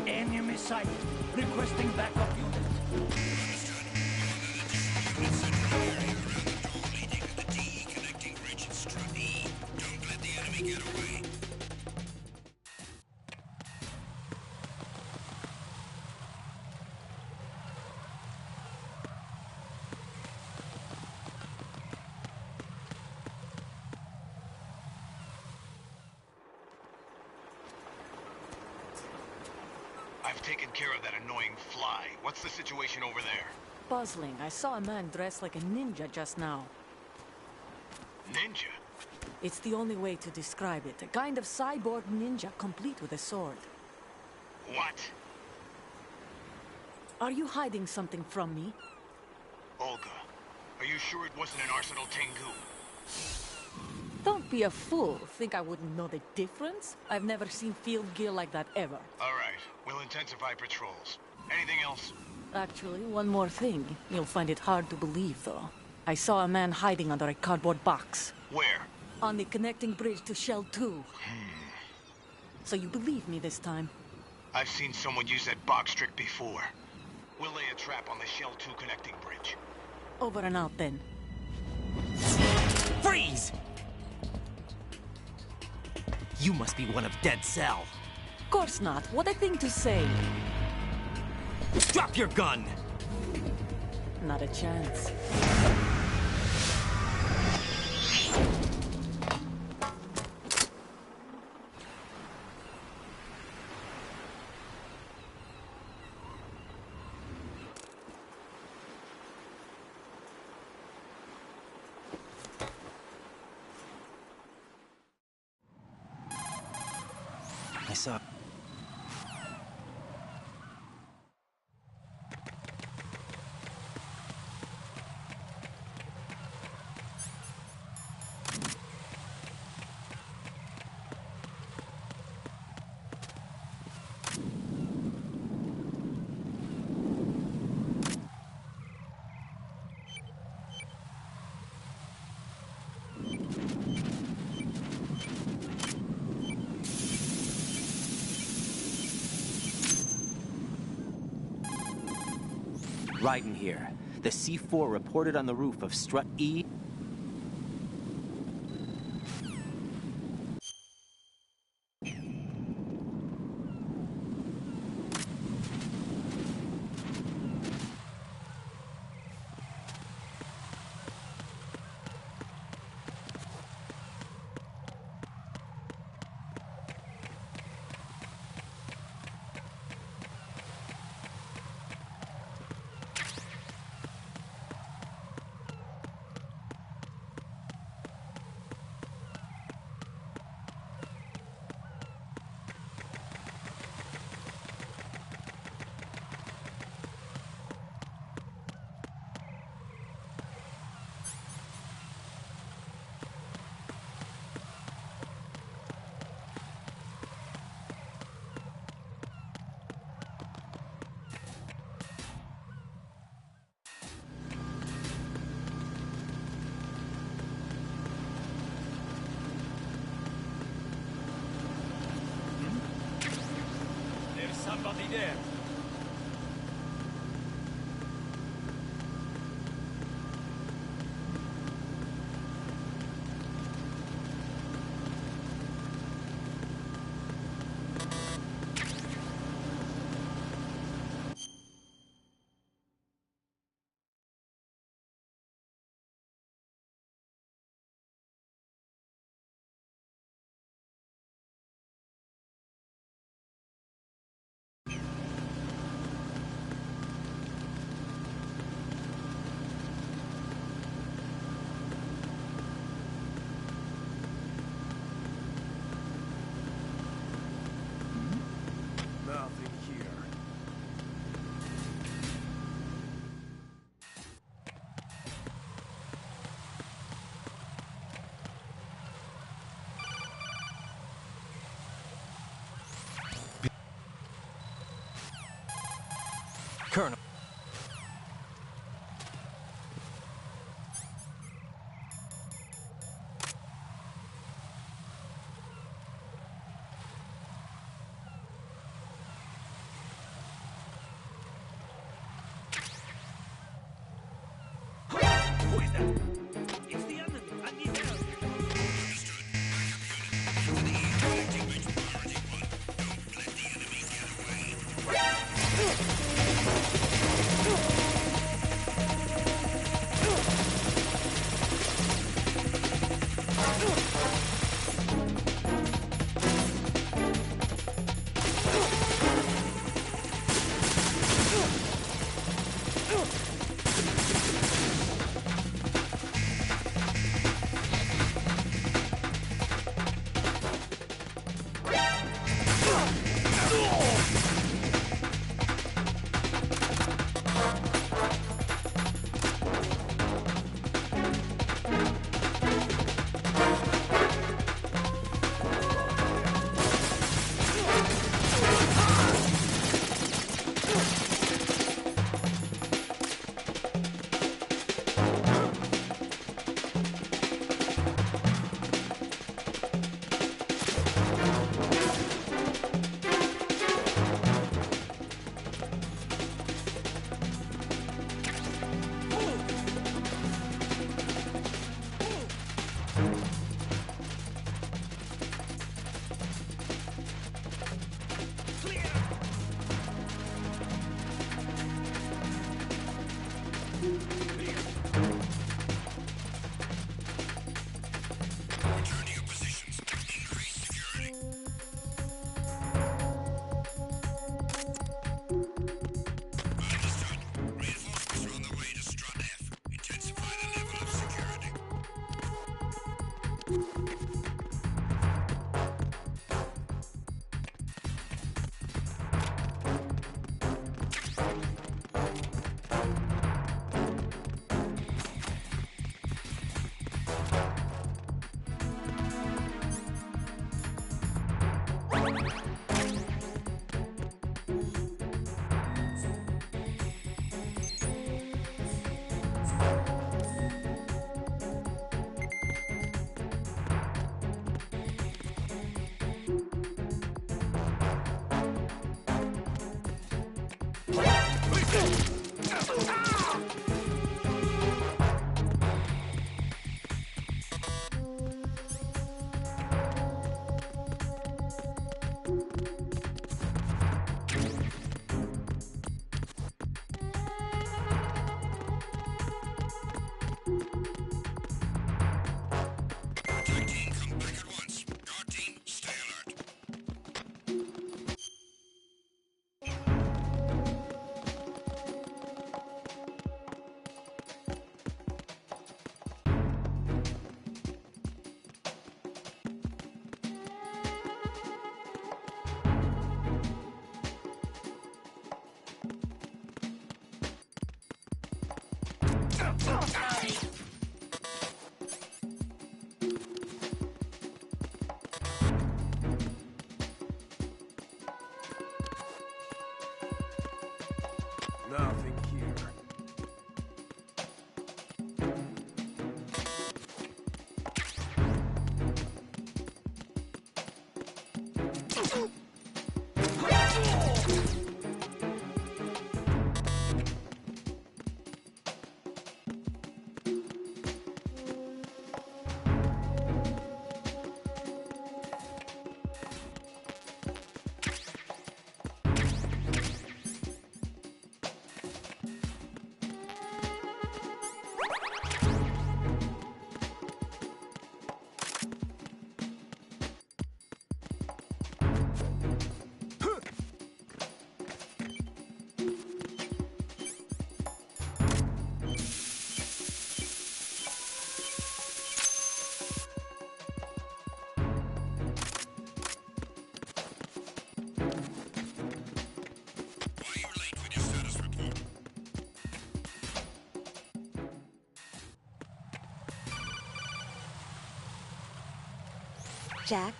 Enemy sighted. Requesting backup unit. taken care of that annoying fly. What's the situation over there? Puzzling. I saw a man dressed like a ninja just now. Ninja? It's the only way to describe it. A kind of cyborg ninja, complete with a sword. What? Are you hiding something from me? Olga, are you sure it wasn't an Arsenal Tengu? Don't be a fool. Think I wouldn't know the difference? I've never seen field gear like that ever. All right, we'll intensify patrols. Anything else? Actually, one more thing. You'll find it hard to believe, though. I saw a man hiding under a cardboard box. Where? On the connecting bridge to Shell 2. So you believe me this time? I've seen someone use that box trick before. We'll lay a trap on the Shell 2 connecting bridge. Over and out, then. Freeze! You must be one of Dead Cell. Of course not. What a thing to say. Drop your gun! Not a chance. I saw... Raiden here. The C4 reported on the roof of Strut E. Somebody there. Nothing here. Colonel. Who is that? It's the enemy. I need help. Understood. Nothing here. Jack?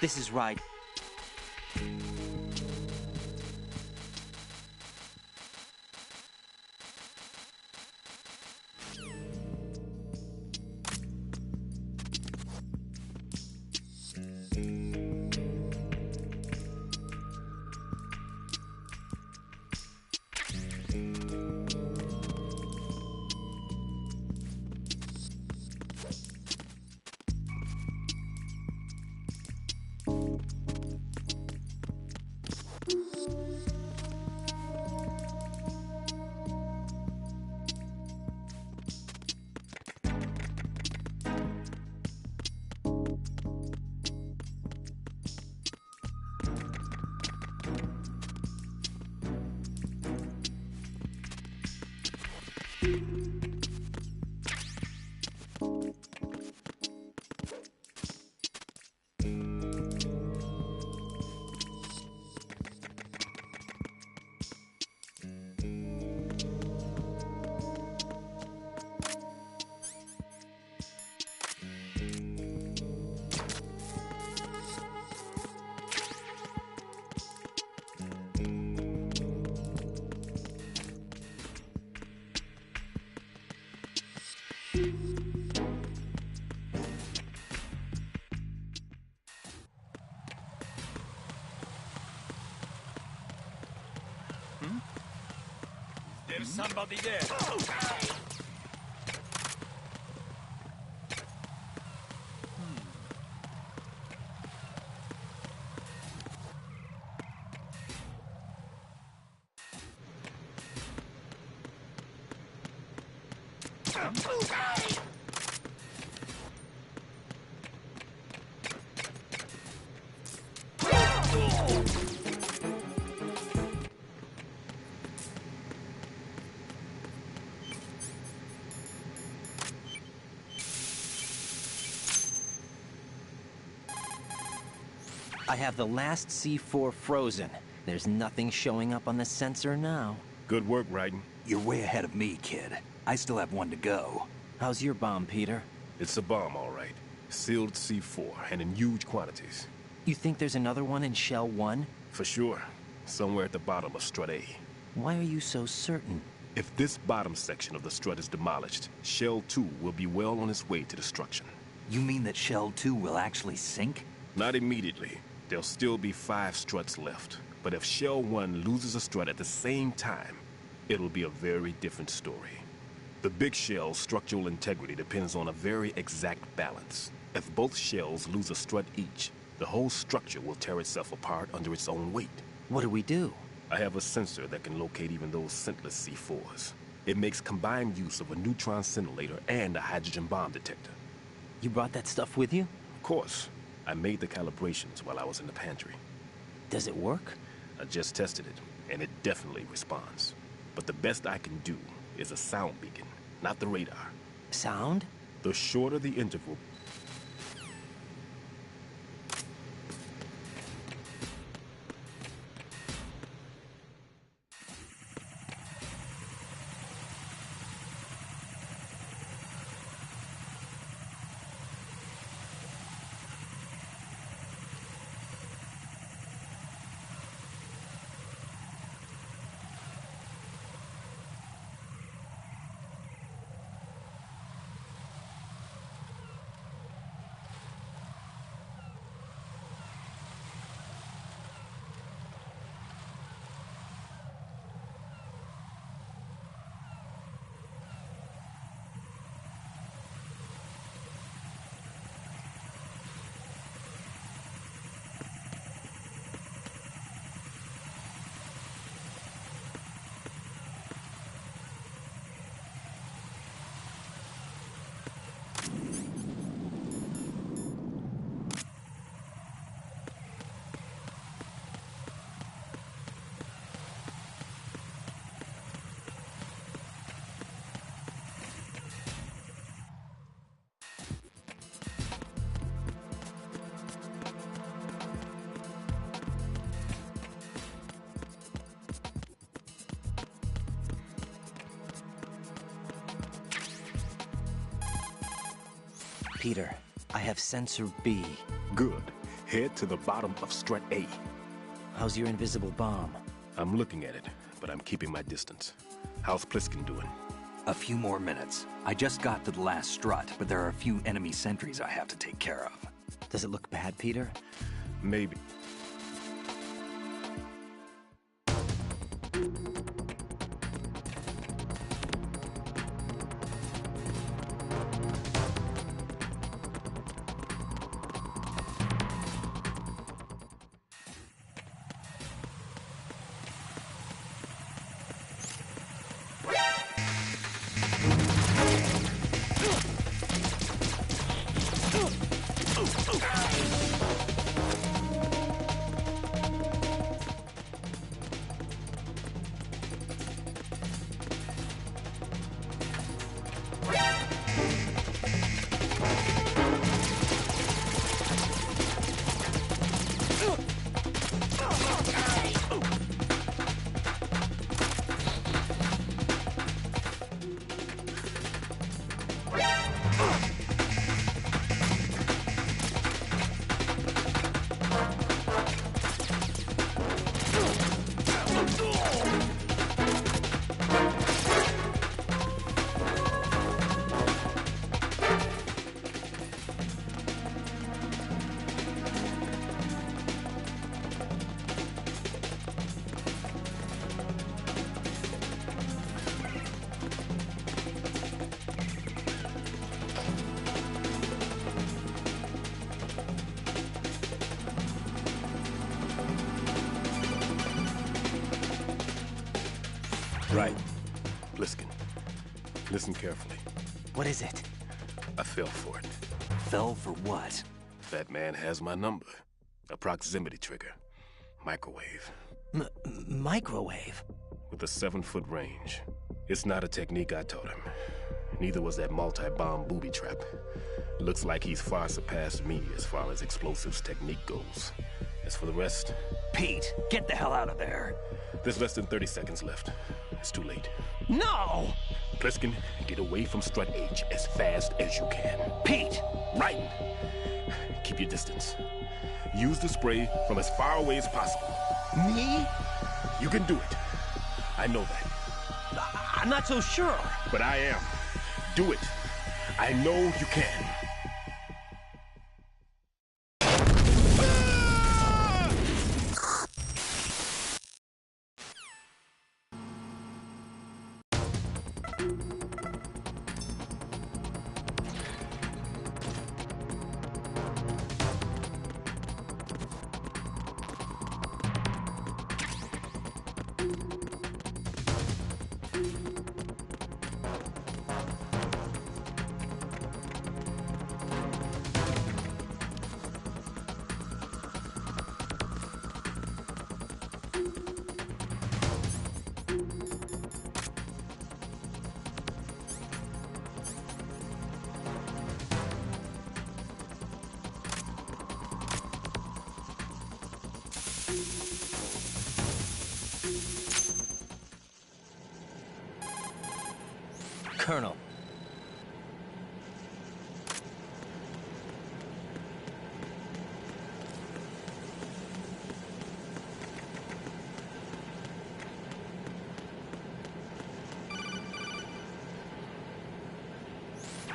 This is right. There's somebody there. I have the last C4 frozen. There's nothing showing up on the sensor now. Good work, Raiden. You're way ahead of me, kid. I still have one to go. How's your bomb, Peter? It's a bomb, all right. Sealed C4, and in huge quantities. You think there's another one in Shell 1? For sure. Somewhere at the bottom of Strut A. Why are you so certain? If this bottom section of the strut is demolished, Shell 2 will be well on its way to destruction. You mean that Shell 2 will actually sink? Not immediately. There'll still be 5 struts left. But if Shell 1 loses a strut at the same time, it'll be a very different story. The big shell's structural integrity depends on a very exact balance. If both shells lose a strut each, the whole structure will tear itself apart under its own weight. What do we do? I have a sensor that can locate even those scentless C4s. It makes combined use of a neutron scintillator and a hydrogen bomb detector. You brought that stuff with you? Of course. I made the calibrations while I was in the pantry. Does it work? I just tested it, and it definitely responds. But the best I can do is a sound beacon, not the radar. Sound? The shorter the interval... Peter, I have sensor B. Good. Head to the bottom of Strut A. How's your invisible bomb? I'm looking at it, but I'm keeping my distance. How's Pliskin doing? A few more minutes. I just got to the last strut, but there are a few enemy sentries I have to take care of. Does it look bad, Peter? Maybe. Right. Pliskin. Listen carefully. What is it? I fell for it. Fell for what? That man has my number. A proximity trigger. Microwave. Microwave? With a 7-foot range. It's not a technique I taught him. Neither was that multi-bomb booby trap. Looks like he's far surpassed me as far as explosives technique goes. As for the rest... Pete, get the hell out of there. There's less than 30 seconds left. It's too late. No! Pliskin, get away from Strut H as fast as you can. Pete! Raiden! Keep your distance. Use the spray from as far away as possible. Me? You can do it. I know that. I'm not so sure. But I am. Do it. I know you can. Colonel.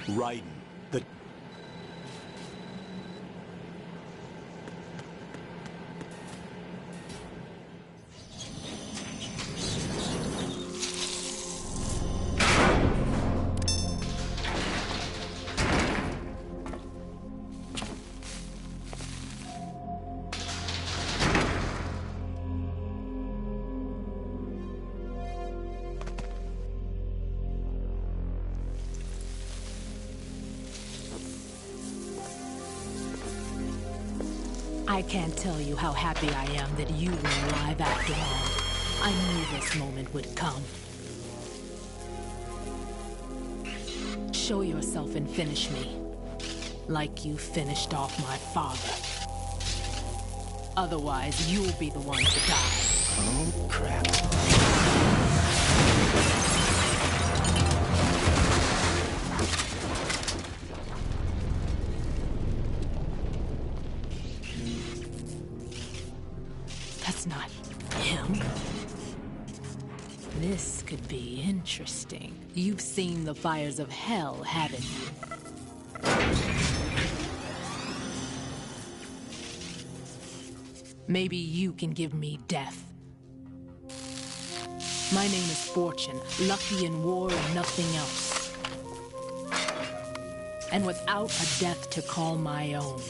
Raiden, the... I can't tell you how happy I am that you were alive after all. I knew this moment would come. Show yourself and finish me. Like you finished off my father. Otherwise, you'll be the one to die. Oh, crap. That's not him. This could be interesting. You've seen the fires of hell, haven't you? Maybe you can give me death. My name is Fortune, lucky in war and nothing else. And without a death to call my own.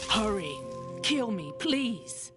Hurry, kill me, please.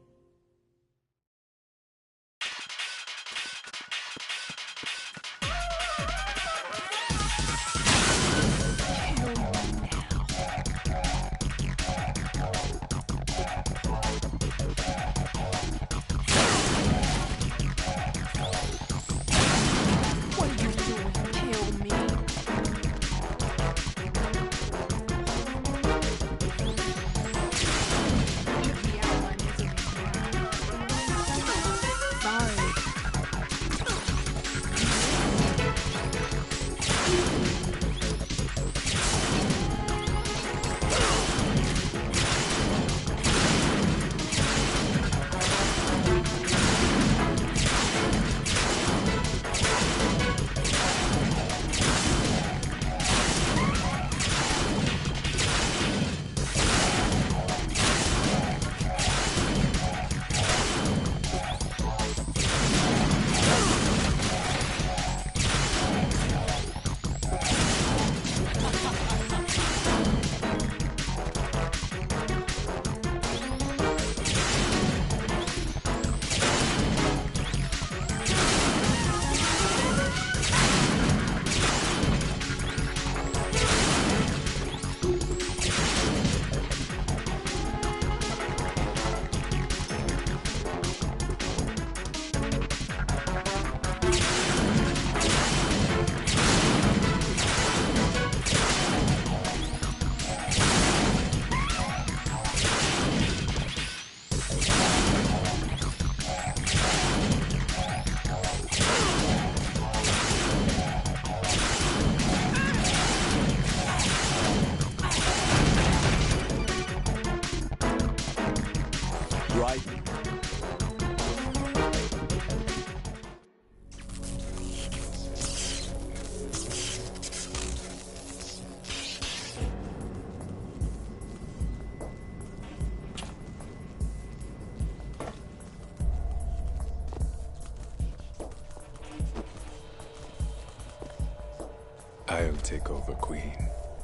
I'll take over, Queen.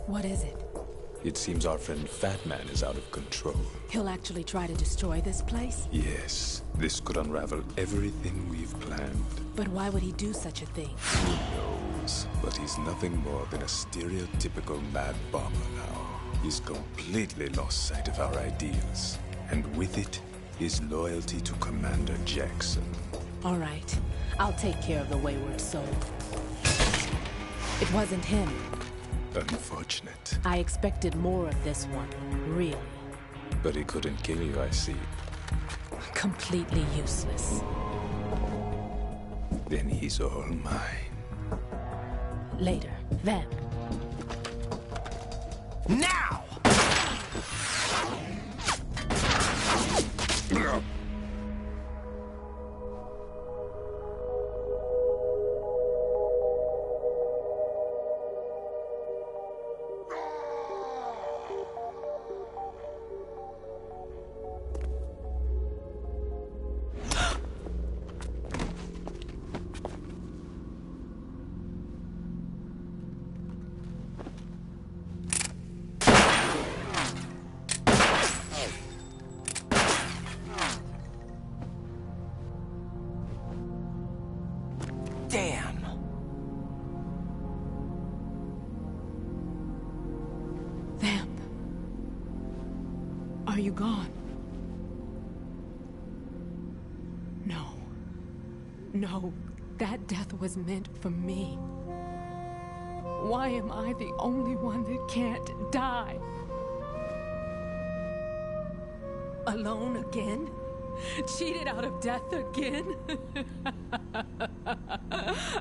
What is it? It seems our friend Fat Man is out of control. He'll actually try to destroy this place? Yes, this could unravel everything we've planned. But why would he do such a thing? Who knows? But he's nothing more than a stereotypical mad bomber now. He's completely lost sight of our ideals. And with it, his loyalty to Commander Jackson. All right. I'll take care of the wayward soul. It wasn't him. Unfortunate. I expected more of this one, really. But he couldn't kill you, I see. Completely useless. Then he's all mine. Later, then. Now! Damn! Vamp. Are you gone? No. No, that death was meant for me. Why am I the only one that can't die? Alone again? Cheated out of death again?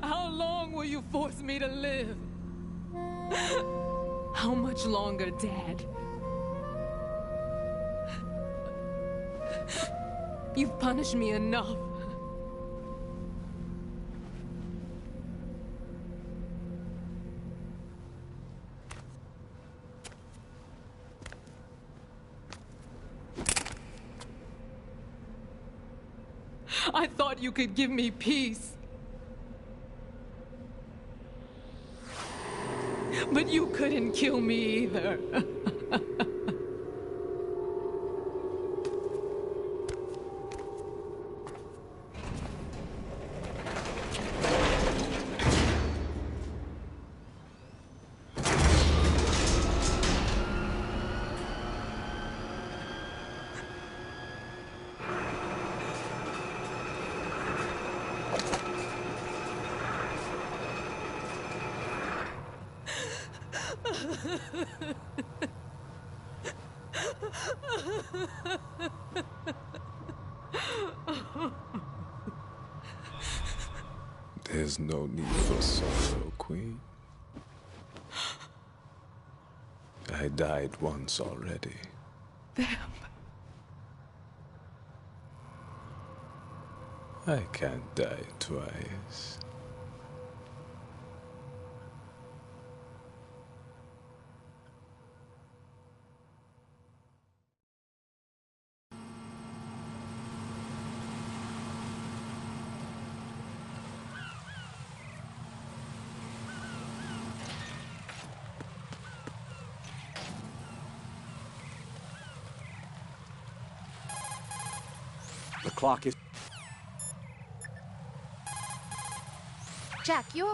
How long will you force me to live? How much longer, Dad? You've punished me enough. I thought you could give me peace. But you couldn't kill me either. There's no need for sorrow, Queen. I died once already. Vamp. I can't die twice. The clock is... Jack, you...